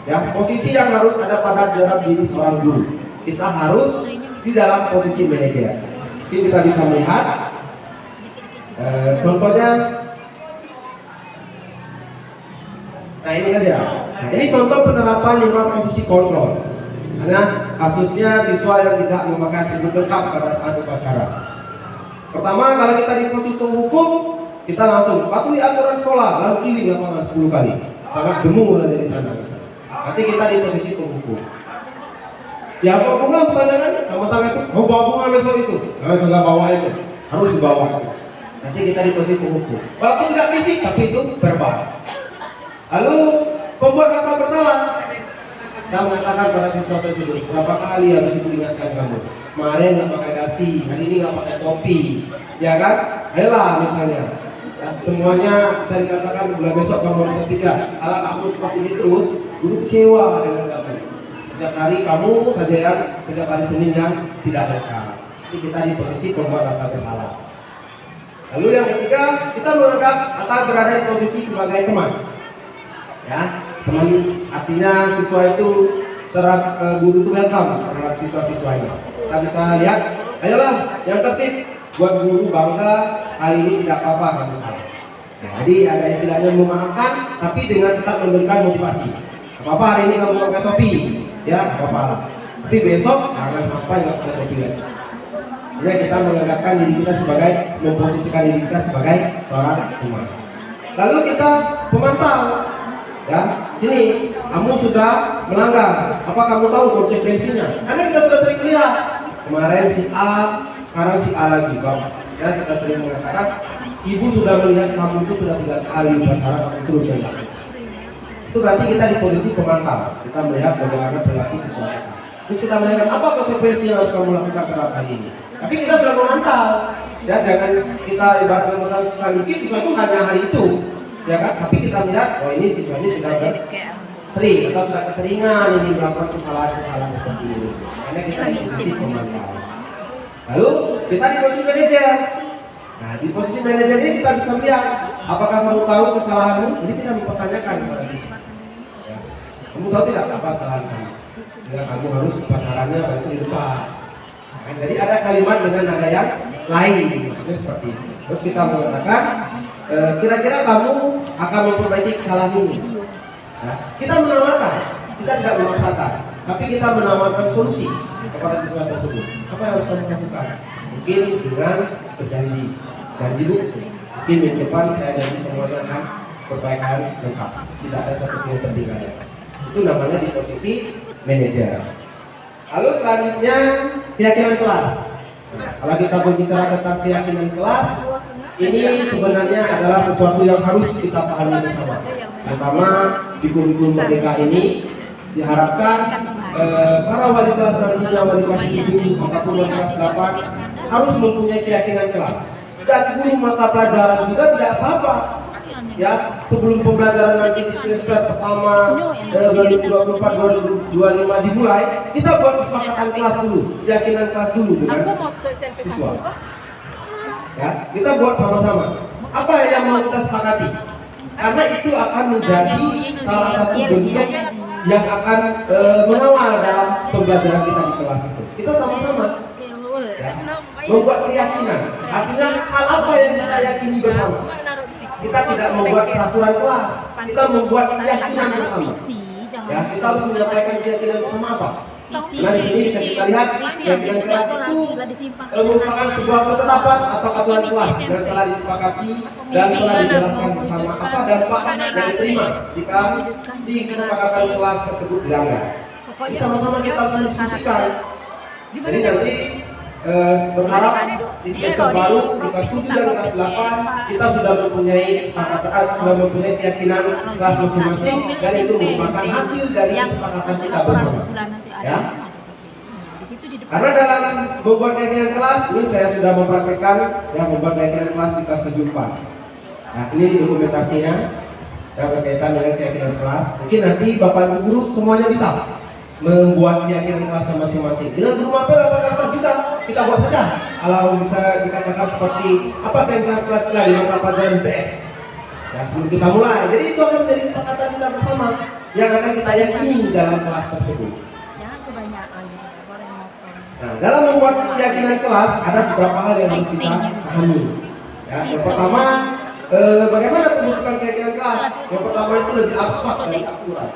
Ya, posisi yang harus ada pada dalam diri seorang guru. Kita harus di dalam posisi manajer. Jadi kita bisa melihat contohnya. Nah, ini aja. Nah, ini contoh penerapan 5 posisi kontrol. Karena kasusnya siswa yang tidak memakai atribut lengkap pada saat upacara. Pertama, kalau kita di posisi hukum, kita langsung patuhi aturan sekolah, lalu keliling lapangan 10 kali. Sangat jemur dari sana. Nanti kita di posisi penghukum. Ya, bawa bunga misalnya kan, kamu tahu itu, mau bawa bunga besok itu, nah itu nggak bawa itu, harus dibawa. Nanti kita di posisi penghukum. Walaupun tidak fisik, tapi itu verbal. Lalu pembuat rasa bersalah. Kita mengatakan pada siswa tersebut, berapa kali harus itu diingatkan kamu? Kemarin nggak pakai dasi, hari ini nggak pakai topi, ya kan? Ayolah misalnya, ya, semuanya bisa dikatakan bulan besok kamu harus ketiga. Kalau kamu seperti ini terus, guru kecewa dengan kamu. Setiap hari kamu saja yang setiap hari Senin yang tidak lengkap. Jadi kita di posisi pembuat rasa bersalah. Lalu yang ketiga, kita menganggap atau berada di posisi sebagai teman. Ya, teman artinya siswa itu guru itu welcome terhadap siswa-siswanya. Kita bisa lihat, ayolah yang tertib buat guru bangga hari ini tidak apa-apa kamu salah. Jadi ada istilahnya memaafkan, tapi dengan tetap memberikan motivasi. Apa-apa hari ini kamu pakai topi, ya apa-apa. Tapi besok jangan sampai nggak pakai topi lagi. Jadi kita menganggapkan diri kita sebagai memposisikan diri kita sebagai seorang teman. Lalu kita pemantau. Ya, sini kamu sudah melanggar. Apa kamu tahu konsekuensinya? Karena kita sudah sering lihat kemarin si A, sekarang si A lagi, bang. Ya, kita sering mengatakan ibu sudah melihat kamu itu sudah 3 kali upacara kamu terus ya. Itu berarti kita di posisi pemantau. Kita melihat bagaimana perilaku siswa kita. Terus kita melihat apa konsekuensi yang harus kamu lakukan terhadap hari ini. Tapi kita sudah memantau. Ya, jangan kita ibaratnya memantau sekali. Mungkin siswa itu hanya hari itu, ya kan? Tapi kita melihat, oh ini siswa ini sudah sering atau sudah keseringan ini melakukan kesalahan-kesalahan seperti ini. Karena kita di posisi pemantau. Lalu kita di posisi manajer. Nah, di posisi manajer ini kita bisa melihat apakah kamu tahu kesalahanmu. Jadi kita mempertanyakan kepada siswa. Ya. Kamu tahu tidak apa kesalahan kamu? Sehingga kamu harus pacarannya baca di depan. Nah, jadi ada kalimat dengan nada yang lain, maksudnya seperti itu. Terus kita mengatakan, kira-kira kamu akan memperbaiki kesalahan ini. Nah, kita menamakan, kita tidak memaksakan, tapi kita menamakan solusi kepada siswa tersebut. Apa yang harus kamu lakukan? Mungkin dengan berjanji, janji bu, mungkin minggu depan saya janji semuanya akan perbaikan lengkap, tidak ada satu yang tertinggal. Itu namanya di posisi manajer. Lalu selanjutnya keyakinan kelas. Nah, kalau kita berbicara tentang keyakinan kelas, ini sebenarnya adalah sesuatu yang harus kita pahami bersama. Terutama di kurikulum merdeka ini diharapkan para wali kelas nantinya, wali kelas 7 ataupun wali kelas 8 harus mempunyai keyakinan kelas. Dan guru mata pelajaran juga tidak apa-apa. Ya, sebelum pembelajaran nanti di semester pertama 2024-2025 dimulai, kita buat kesepakatan kelas dulu, keyakinan kelas dulu dengan siswa. Ya, kita buat sama-sama. Apa yang mau kita sepakati? Karena itu akan menjadi salah satu bentuk yang akan mengawal dalam pembelajaran kita di kelas itu. Kita sama-sama ya, membuat keyakinan. Artinya hal apa yang kita yakini bersama. Kita tidak membuat peraturan kelas, kita membuat keyakinan bersama. Ya, kita harus menyampaikan keyakinan bersama apa? Nah, di sini bisa kita lihat keyakinan kelas itu merupakan sebuah ketetapan atau aturan kelas yang telah disepakati dan telah dijelaskan bersama apa dampak yang diterima jika di kesepakatan kelas tersebut dilanggar. Sama-sama kita harus diskusikan. Jadi nanti berharap di semester baru di kelas 7 dan kelas 8 kita sudah mempunyai kesepakatan, sudah mempunyai keyakinan kelas masing-masing dan itu merupakan hasil dari kesepakatan kita bersama. Ya. Karena dalam membuat keyakinan kelas ini saya sudah mempraktekkan yang membuat keyakinan kelas di kelas 74. Nah, ini dokumentasinya yang berkaitan dengan keyakinan kelas. Mungkin nanti Bapak Ibu guru semuanya bisa membuat keyakinan kelas masing-masing. Dengan guru mapel apakah bisa? Kita buat saja. Kalau bisa dikatakan seperti apa keyakinan kelas kita di mata pelajaran PS. Ya, sebelum kita mulai. Jadi itu akan menjadi kesepakatan kita bersama yang akan kita yakini dalam kelas tersebut. Jangan kebanyakan. Nah, dalam membuat keyakinan kelas ada beberapa hal yang harus kita pahami. Ya, yang pertama, bagaimana pembentukan keyakinan kelas? Yang pertama itu lebih abstrak dari akurat.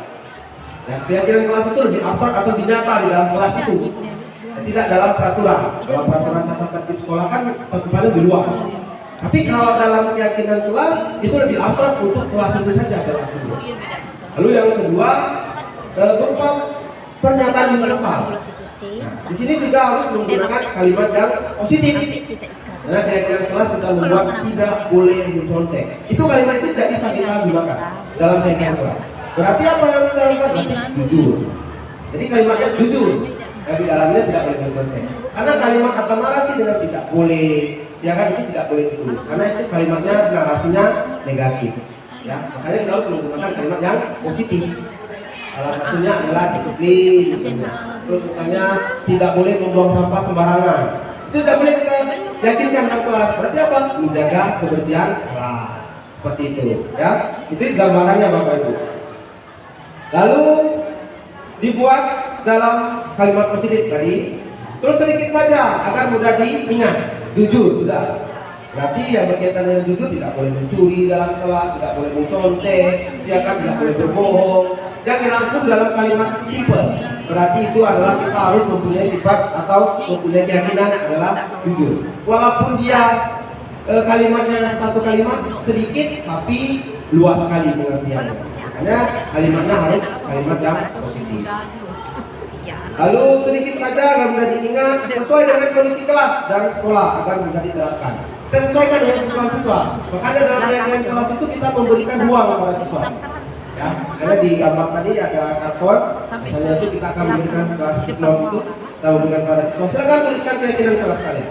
Ya, keyakinan kelas itu lebih abstrak atau dinyata di dalam kelas itu, tidak dalam peraturan. Dalam peraturan tata tertib sekolah kan cakupannya lebih luas. Tapi kalau dalam keyakinan kelas itu lebih abstrak untuk kelas itu saja berlaku. Lalu yang kedua berupa pernyataan universal. Nah, di sini juga harus menggunakan kalimat yang positif. Nah, keyakinan kelas kita membuat tidak boleh mencontek. Itu kalimat itu tidak bisa kita gunakan dalam keyakinan kelas. Berarti apa yang harus kita lakukan? Jujur. Jadi kalimatnya jujur. Dan di dalamnya tidak boleh mencontek. Karena kalimat atau narasi dengan tidak boleh, ya kan itu tidak boleh ditulis. Karena itu kalimatnya narasinya negatif. Ya, makanya kita harus menggunakan kalimat yang positif. Salah satunya adalah disiplin, misalnya. Terus misalnya tidak boleh membuang sampah sembarangan. Itu tidak boleh kita yakinkan dalam kelas. Berarti apa? Menjaga kebersihan kelas. Seperti itu, ya. Itu gambarannya Bapak Ibu. Lalu dibuat dalam kalimat positif tadi. Terus sedikit saja agar mudah diingat. Jujur sudah. Berarti yang berkaitan dengan jujur tidak boleh mencuri dalam kelas, tidak boleh mencontek, dia kan tidak boleh berbohong. Yang dirangkum dalam kalimat simple. Berarti itu adalah kita harus mempunyai sifat atau mempunyai keyakinan adalah jujur. Walaupun dia kalimatnya satu kalimat sedikit tapi luas sekali pengertiannya. Makanya kalimatnya harus kalimat yang positif. Lalu sedikit saja agar mudah diingat sesuai dengan kondisi kelas dan sekolah agar mudah diterapkan. Kita sesuaikan dengan kebutuhan siswa. Makanya dalam keyakinan kelas itu kita memberikan ruang kepada siswa. ya, karena di gambar tadi ada karton, misalnya itu kita akan memberikan kelas diplom itu, kita memberikan pada siswa. Silakan tuliskan keyakinan kelas kalian.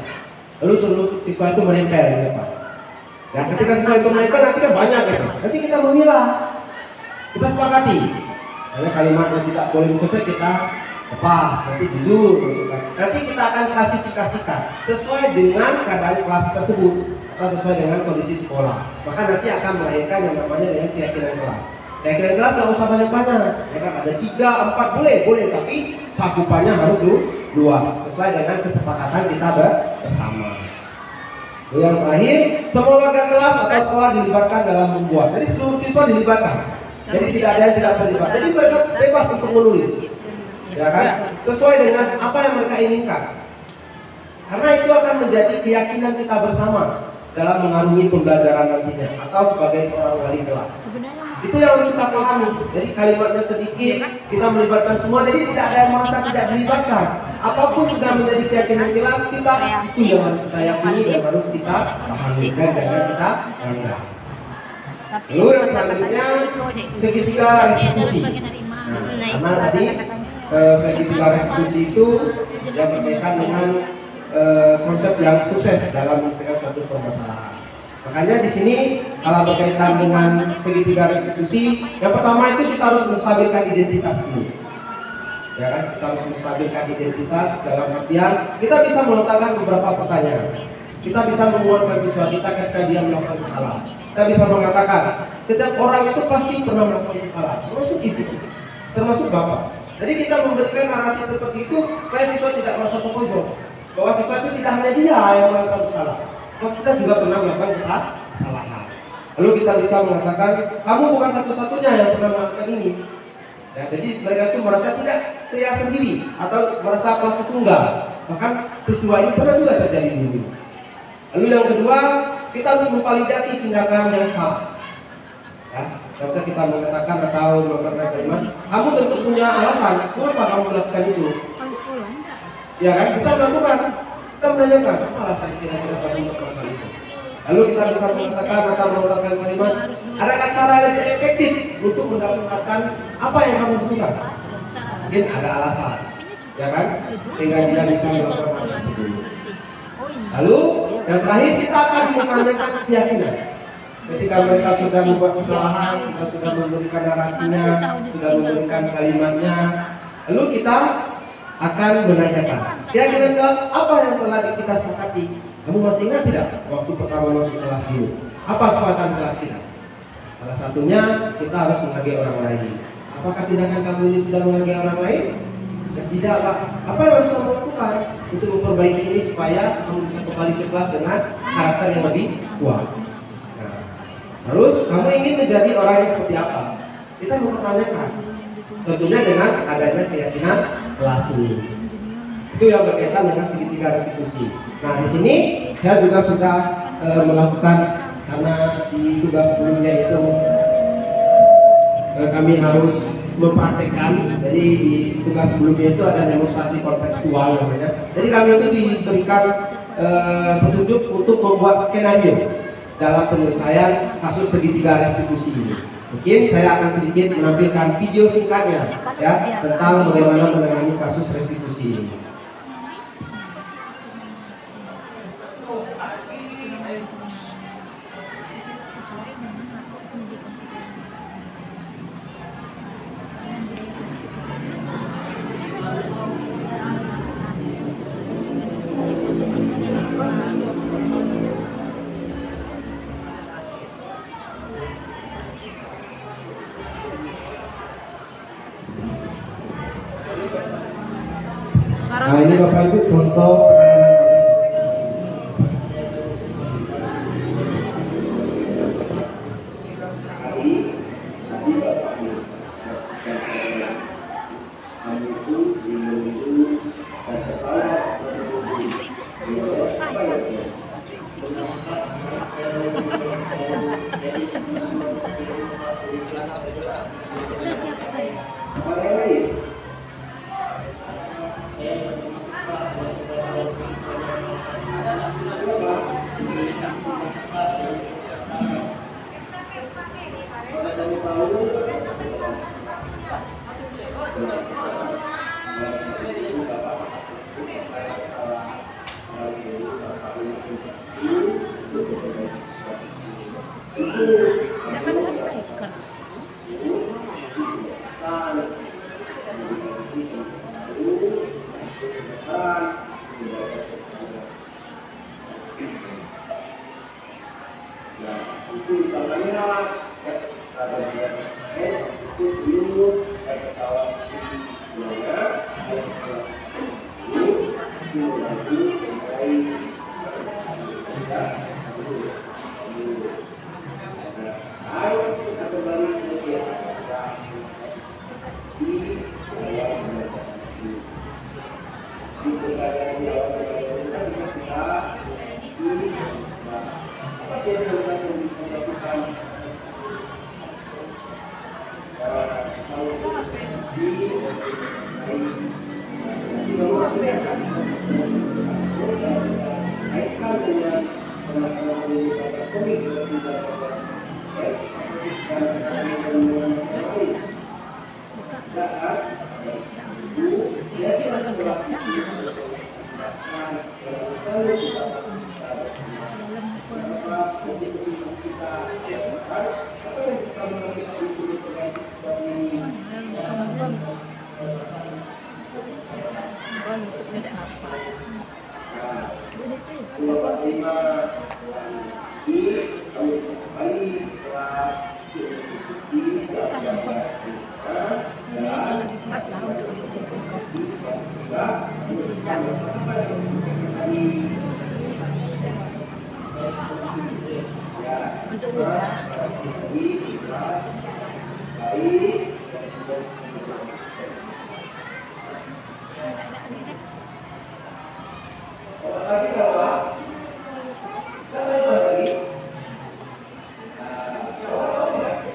Lalu seluruh siswa itu menempel ya Pak. Ya, ketika siswa itu menempel nanti kan banyak gitu. Nanti kita memilah, kita sepakati. Karena kalimat yang tidak boleh disobek kita lepas, nanti jujur masukkan. Nanti kita akan klasifikasikan sesuai dengan keadaan kelas tersebut atau sesuai dengan kondisi sekolah. Maka nanti akan melahirkan yang namanya dengan keyakinan kelas. Keyakinan kelas nggak usah banyak-banyak, ya kan ada 3, 4 boleh, tapi cakupannya harus luas sesuai dengan kesepakatan kita bersama. Yang terakhir, semua warga kelas atau sekolah dilibatkan dalam membuat. Jadi seluruh siswa dilibatkan. Jadi tidak ada yang tidak terlibat. Jadi mereka bebas untuk menulis, ya kan? Sesuai dengan apa yang mereka inginkan. Karena itu akan menjadi keyakinan kita bersama dalam mengarungi pembelajaran nantinya atau sebagai seorang wali kelas. Itu yang harus kita pahami. Jadi kalimatnya sedikit, kita melibatkan semua. Jadi tidak ada yang merasa tidak dilibatkan. Apapun sudah menjadi keyakinan kelas kita, itu yang harus kita yakini dan harus kita pahami dan jangan kita anggap. Lalu yang selanjutnya segitiga restitusi. Nah, karena tadi segitiga restitusi itu yang berkaitan dengan konsep yang sukses dalam menyelesaikan suatu permasalahan. Makanya di sini kalau berkaitan dengan segitiga restitusi, yang pertama itu kita harus menstabilkan identitas dulu. Ya kan, kita harus menstabilkan identitas dalam artian kita bisa meletakkan beberapa pertanyaan. Kita bisa menguatkan siswa kita ketika dia melakukan kesalahan. Kita bisa mengatakan setiap orang itu pasti pernah melakukan kesalahan, termasuk ibu, termasuk bapak. Jadi kita memberikan narasi seperti itu supaya siswa tidak merasa terpojok, bahwa siswa itu tidak hanya dia yang merasa bersalah, kita juga pernah melakukan kesalahan. Lalu kita bisa mengatakan kamu bukan satu-satunya yang pernah melakukan ini. Ya, jadi mereka itu merasa tidak saya sendiri atau merasa pelaku tunggal. Bahkan peristiwa ini pernah juga terjadi dulu. Lalu yang kedua, kita harus memvalidasi tindakan yang salah. Ya, ketika kita mengatakan atau melakukan kalimat, kamu tentu punya alasan kenapa kamu melakukan itu. Ya kan, kita melakukan, kita menanyakan apa alasan kira-kira kamu melakukan itu. Lalu kita bisa mengatakan atau melontarkan kalimat, adakah cara yang efektif untuk mendapatkan apa yang kamu butuhkan? Mungkin ada alasan, ya kan? Sehingga dia bisa melakukan hal tersebut. Lalu yang terakhir kita akan menanyakan keyakinan. Ketika mereka sudah membuat kesalahan, kita sudah memberikan narasinya, sudah memberikan kalimatnya, lalu kita akan menanyakan keyakinan kelas apa yang telah kita sepakati. Kamu masih ingat tidak waktu pertama masuk kelas dulu? Apa kesepakatan kelas kita? Salah satunya kita harus menghargai orang lain. Apakah tindakan kamu ini sudah menghargai orang lain? Ya, tidak Pak. Apa yang harus kamu lakukan untuk memperbaiki ini supaya kamu bisa kembali ke kelas dengan karakter yang lebih kuat? Nah, terus kamu ingin menjadi orang yang seperti apa? Kita mempertanyakan. Tentunya dengan adanya keyakinan kelas ini. Itu yang berkaitan dengan segitiga restitusi. Nah di sini saya juga sudah melakukan karena di tugas sebelumnya itu kami harus mempraktekkan. Jadi di tugas sebelumnya itu ada demonstrasi kontekstual namanya. Jadi kami itu diberikan petunjuk untuk membuat skenario dalam penyelesaian kasus segitiga restitusi ini. Mungkin saya akan sedikit menampilkan video singkatnya ya tentang bagaimana menangani kasus restitusi ini. Nah ini Bapak Ibu contoh Tidak kan ada speaker.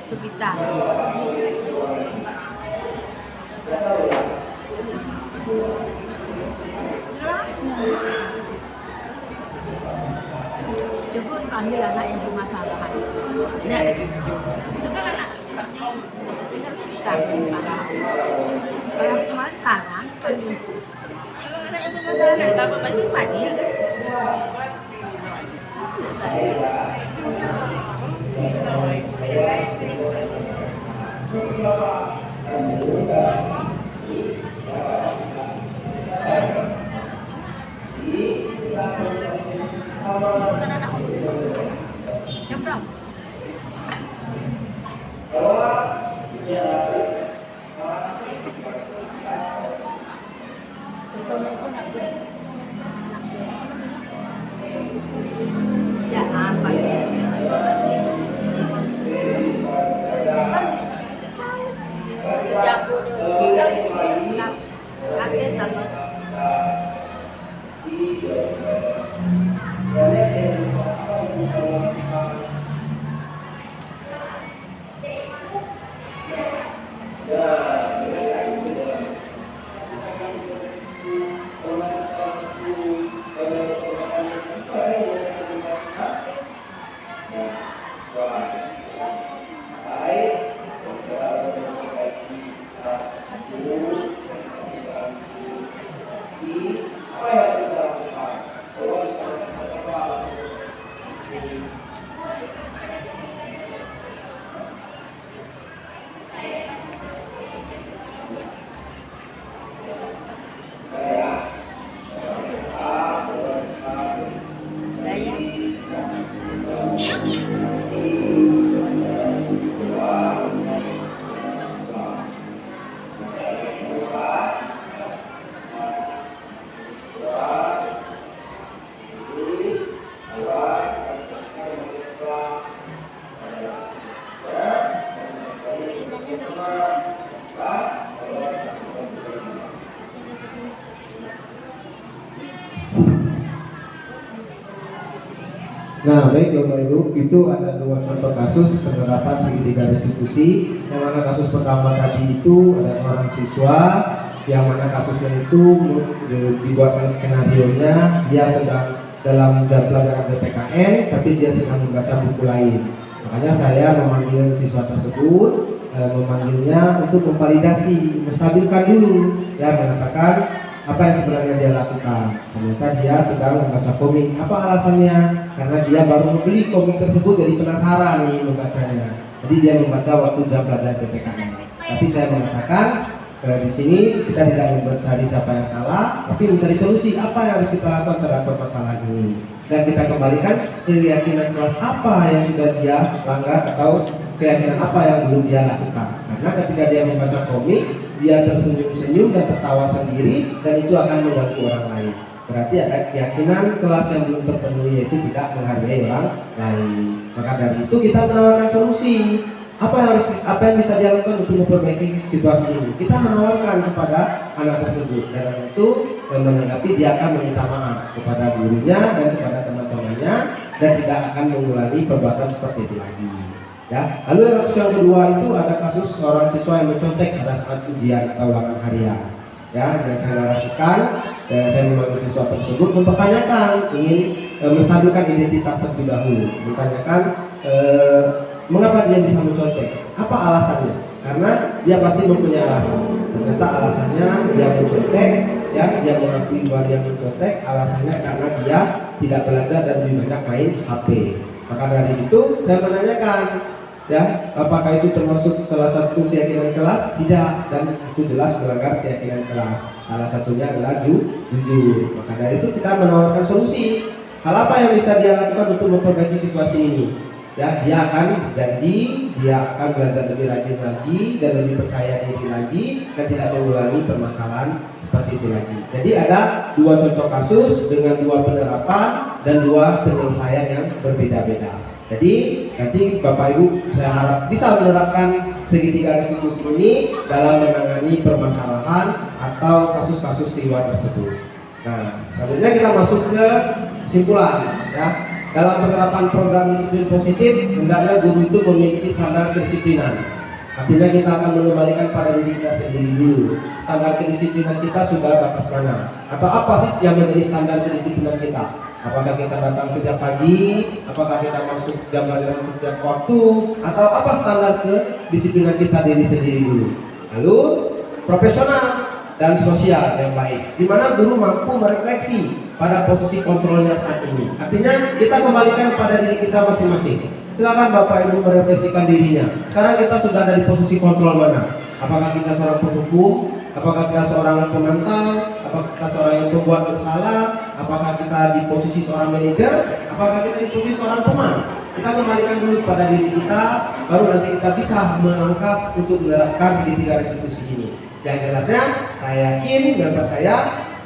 Untuk kita. Coba panggil anak yang bermasalahan. Nah, itu kan anak yang harus kita parah. Orang kemarin karang panggil. Kalau anak yang bermasalahan dari bapak itu panggil. Bukan anak OSIS. Yang berapa? Contohnya itu anak gue. Jangan pakai jago kakek sama Nah, baik Bapak Ibu, itu ada dua contoh kasus penerapan segitiga restitusi. Yang mana kasus pertama tadi itu ada seorang siswa yang mana kasusnya itu dibuatkan skenario-nya dia sedang dalam jam pelajaran PPKN, tapi dia sedang membaca buku lain. Makanya saya memanggil siswa tersebut, memanggilnya untuk memvalidasi, menstabilkan dulu, ya mengatakan apa yang sebenarnya dia lakukan. Ternyata dia sedang membaca komik. Apa alasannya? Karena dia baru membeli komik tersebut, jadi penasaran nih membacanya. Jadi dia membaca waktu jam pelajaran PPKN. Tapi saya mengatakan di sini kita tidak mencari siapa yang salah, tapi mencari solusi apa yang harus kita lakukan terhadap permasalahan ini. Dan kita kembalikan keyakinan kelas apa yang sudah dia langgar atau keyakinan apa yang belum dia lakukan. Karena ketika dia membaca komik, dia tersenyum-senyum dan tertawa sendiri, dan itu akan mengganggu orang lain. Berarti ada keyakinan kelas yang belum terpenuhi, yaitu tidak menghargai orang lain. Maka dari itu kita menawarkan solusi. Apa yang bisa dilakukan untuk memperbaiki situasi ini? Kita menawarkan kepada anak tersebut, dan itu menanggapi dia akan meminta maaf kepada gurunya dan kepada teman-temannya, dan tidak akan mengulangi perbuatan seperti itu lagi. Ya. Lalu kasus yang kedua itu ada kasus seorang siswa yang mencontek pada saat ujian atau ulangan harian. Ya, dan saya narasikan, dan saya memanggil siswa tersebut mempertanyakan, ingin menstabilkan identitas terlebih dahulu, mempertanyakan mengapa dia bisa mencontek? Apa alasannya? Karena dia pasti mempunyai alasan. Ternyata alasannya dia mencontek, ya, dia mengakui bahwa dia mencontek. Alasannya karena dia tidak belajar dan lebih banyak main HP. Maka dari itu saya menanyakan, ya, apakah itu termasuk salah satu keyakinan kelas? Tidak, dan itu jelas melanggar keyakinan kelas. Salah satunya adalah jujur. Maka dari itu kita menawarkan solusi. Hal apa yang bisa dia lakukan untuk memperbaiki situasi ini? Ya, dia akan berjanji, dia akan belajar lebih rajin lagi dan lebih percaya diri lagi, dan tidak mengulangi permasalahan seperti itu lagi. Jadi ada dua contoh kasus dengan dua penerapan dan dua penyelesaian yang berbeda-beda. Jadi nanti Bapak Ibu saya harap bisa menerapkan segitiga restitusi ini dalam menangani permasalahan atau kasus-kasus riwayat tersebut. Nah, selanjutnya kita masuk ke kesimpulan, ya. Dalam penerapan program disiplin positif, hendaknya guru itu memiliki standar kedisiplinan. Artinya kita akan mengembalikan pada diri kita sendiri dulu. Standar kedisiplinan kita sudah batas mana? Atau apa sih yang menjadi standar kedisiplinan kita? Apakah kita datang sejak pagi? Apakah kita masuk jam pelajaran setiap waktu? Atau apa standar kedisiplinan kita diri sendiri dulu? Lalu profesional dan sosial yang baik, di mana guru mampu merefleksi pada posisi kontrolnya saat ini. Artinya kita kembalikan pada diri kita masing-masing. Silakan Bapak Ibu merefleksikan dirinya. Sekarang kita sudah ada di posisi kontrol mana? Apakah kita seorang penghukum? Apakah kita seorang pemantau? Apakah kita seorang yang pembuat bersalah? Apakah kita di posisi seorang manajer? Apakah kita di posisi seorang teman? Kita kembalikan dulu pada diri kita, baru nanti kita bisa melangkah untuk menerapkan segitiga restitusi ini. Yang jelasnya, saya yakin dan percaya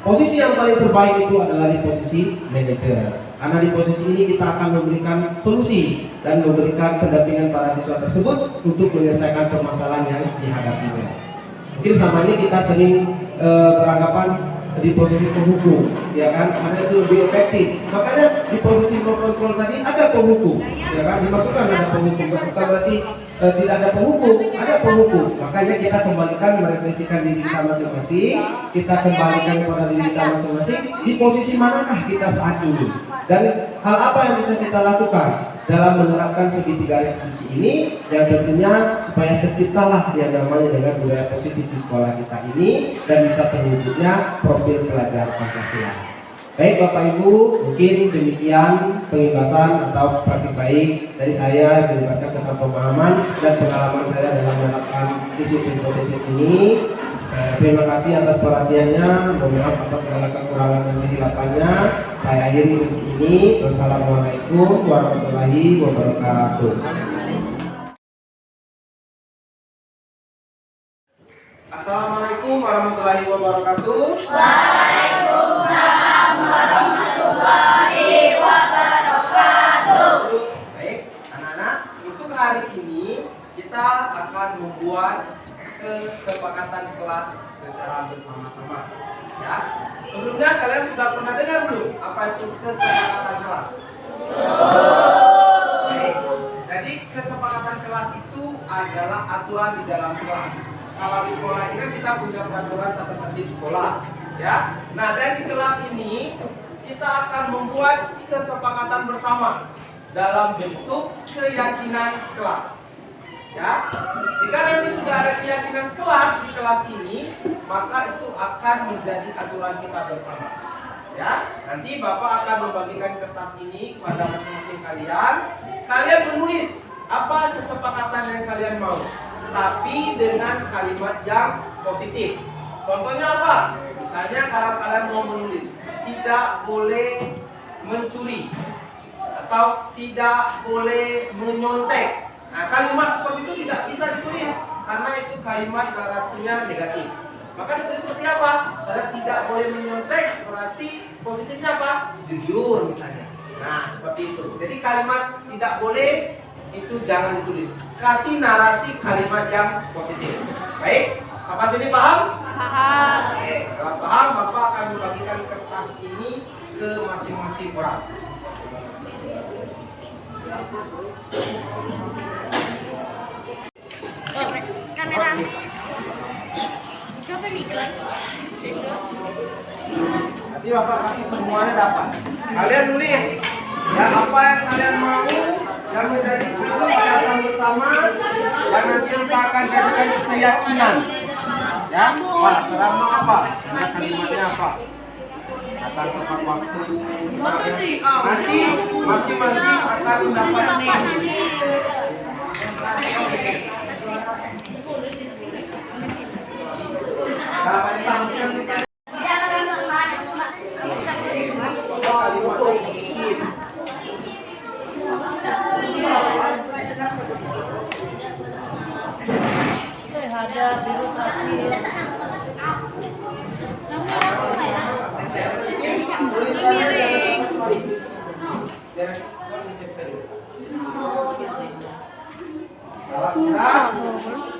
posisi yang paling terbaik itu adalah di posisi manajer. Karena di posisi ini kita akan memberikan solusi dan memberikan pendampingan para siswa tersebut untuk menyelesaikan permasalahan yang dihadapinya. Mungkin selama ini kita sering beranggapan di posisi penghukum, ya kan? Karena itu lebih efektif. Makanya di posisi kontrol tadi ada penghukum, ya kan? Dimasukkan ada penghukum. Bukan berarti tidak ada penghukum, ada penghukum. Makanya kita kembalikan merefleksikan diri kita masing-masing. Kita kembalikan kepada diri kita masing-masing. Di posisi manakah kita saat ini? Dan hal apa yang bisa kita lakukan dalam menerapkan segitiga restitusi ini, yang tentunya supaya terciptalah yang namanya dengan budaya positif di sekolah kita ini, dan bisa terwujudnya profil pelajar Pancasila. Baik Bapak Ibu, mungkin demikian penjelasan atau praktik baik dari saya yang melibatkan tentang pemahaman dan pengalaman saya dalam menerapkan disiplin positif ini. Terima kasih atas perhatiannya. Mohon maaf atas segala kekurangan dan kehilafannya. Saya akhiri sesi ini. Wassalamualaikum warahmatullahi wabarakatuh. Assalamualaikum warahmatullahi wabarakatuh. Waalaikumsalam warahmatullahi wabarakatuh. Baik, anak-anak, untuk hari ini kita akan membuat kesepakatan kelas secara bersama-sama. Ya, sebelumnya kalian sudah pernah dengar belum apa itu kesepakatan kelas? Baik. Jadi kesepakatan kelas itu adalah aturan di dalam kelas. Kalau di sekolah ini kan kita punya peraturan tata tertib sekolah, ya. Nah, dari kelas ini kita akan membuat kesepakatan bersama dalam bentuk keyakinan kelas. Ya, jika nanti sudah ada keyakinan kelas di kelas ini, maka itu akan menjadi aturan kita bersama. Ya, nanti Bapak akan membagikan kertas ini kepada masing-masing kalian. Kalian menulis apa kesepakatan yang kalian mau, tapi dengan kalimat yang positif. Contohnya apa? Misalnya kalau kalian mau menulis tidak boleh mencuri atau tidak boleh menyontek. Nah, kalimat seperti itu tidak bisa ditulis karena itu kalimat narasinya negatif. Maka ditulis seperti apa? Saya tidak boleh menyontek, berarti positifnya apa? Jujur misalnya. Nah, seperti itu. Jadi kalimat tidak boleh itu jangan ditulis. Kasih narasi kalimat yang positif. Baik, Bapak sini paham? Paham. Oke, kalau paham, Bapak akan membagikan kertas ini ke masing-masing orang. Kamera. Coba nih, Nanti Bapak kasih semuanya dapat. Kalian tulis ya apa yang kalian mau yang menjadi kesepakatan bersama yang nanti kita akan jadikan keyakinan. Ya, wah selama apa? Sebenarnya kalimatnya apa? Datang tepat waktu. Nanti masing-masing akan mendapat dapat disampaikan kalimat positif. Ada biru terakhir.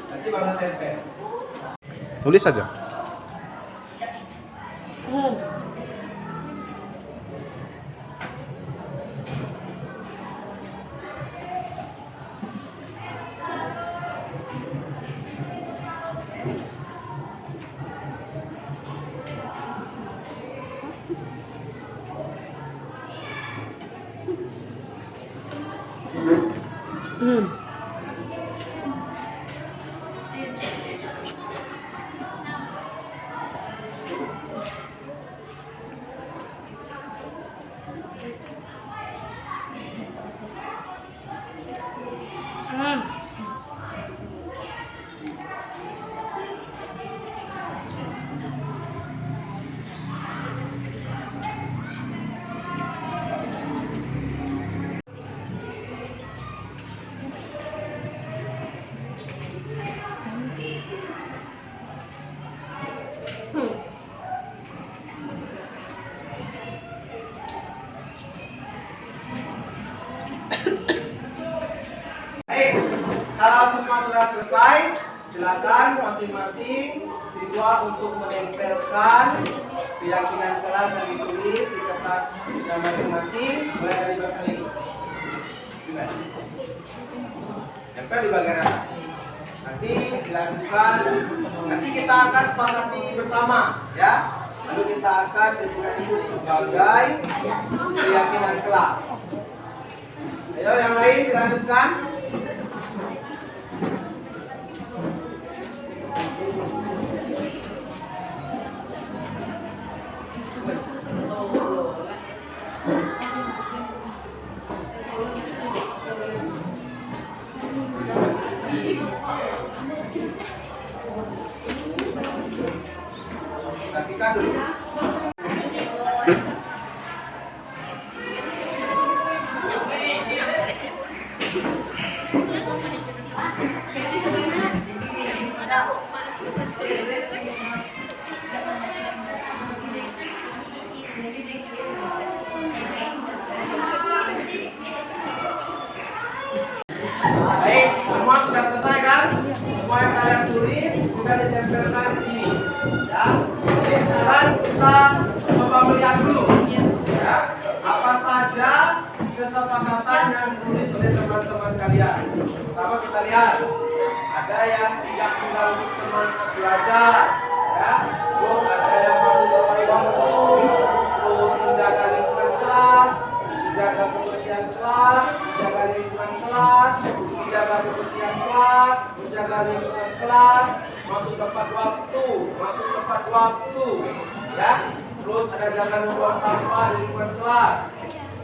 Nanti baru tempel. Tulis saja. Baik, kalau semua sudah selesai, silakan masing-masing siswa untuk menempelkan keyakinan kelas yang ditulis di kertas masing-masing, mulai dari bagian ini. Tempel di bagian atas. Nanti dilakukan, nanti kita akan sepakati bersama, ya. Lalu kita akan jadikan itu sebagai keyakinan kelas. Ayo yang lain dilanjutkan. Rapikan dulu. Baik, semua sudah selesai kan? Semua yang kalian tulis sudah ditempelkan di sini. Ya. Jadi sekarang kita coba melihat dulu. Ya, apa saja kesepakatan yang ditulis oleh teman-teman kalian. Pertama kita lihat, ada yang tidak mengganggu teman belajar, ya. Terus ada yang masuk tepat waktu, terus menjaga lingkungan kelas, menjaga kebersihan kelas, menjaga lingkungan kelas, menjaga kebersihan kelas, menjaga lingkungan kelas, masuk tepat waktu, ya. Terus ada jangan membuang sampah di lingkungan kelas.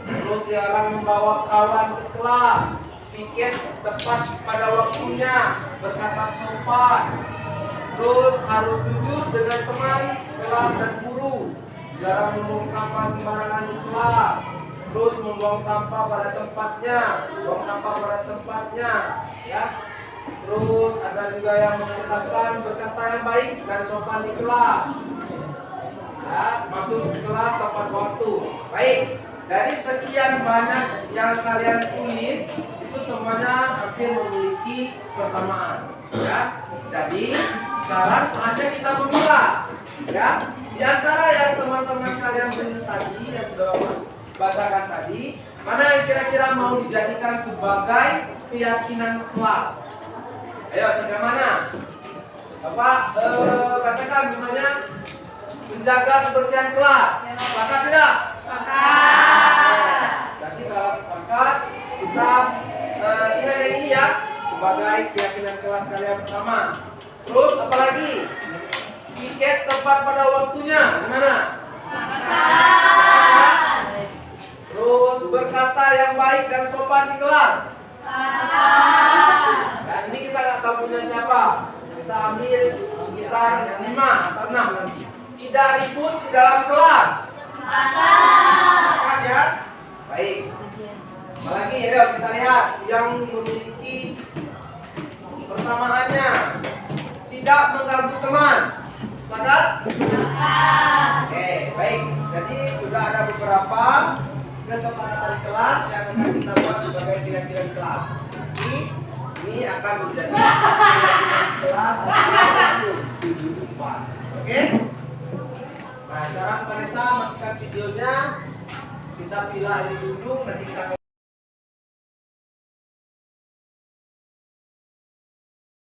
Terus dilarang membawa kawan ke kelas. Piket tepat pada waktunya, berkata sopan. Terus harus jujur dengan teman, kelas dan guru. Dilarang membuang sampah sembarangan di kelas. Terus membuang sampah pada tempatnya, buang sampah pada tempatnya, ya. Terus ada juga yang mengatakan berkata yang baik dan sopan di kelas. Ya, masuk ke kelas tepat waktu. Baik, dari sekian banyak yang kalian tulis itu semuanya hampir memiliki persamaan. Ya, jadi sekarang saatnya kita memilah. Ya, di antara yang teman-teman kalian tulis tadi yang sudah bacakan tadi, mana yang kira-kira mau dijadikan sebagai keyakinan kelas? Ayo, sehingga mana? Bapak bacakan misalnya menjaga kebersihan kelas. Sepakat tidak? Sepakat. Jadi kalau sepakat, kita ingat yang ini ya sebagai keyakinan kelas kalian pertama. Terus apa lagi? Piket tepat pada waktunya. Gimana? Sepakat. Terus berkata yang baik dan sopan di kelas. Nah, ini kita nggak tahu punya siapa. Kita ambil sekitar 5 atau 6 nanti. Tidak ribut di dalam kelas. Sepakat ya? Baik. Apalagi ya, kita lihat yang memiliki persamaannya. Tidak mengganggu teman. Sepakat? Oke, baik. Jadi sudah ada beberapa kesepakatan kelas yang akan kita buat sebagai keyakinan kelas. Ini akan menjadi keyakinan kelas yang langsung 74. Oke? Nah, sekarang Vanessa matikan videonya. Kita pilih ini dulu, nanti kita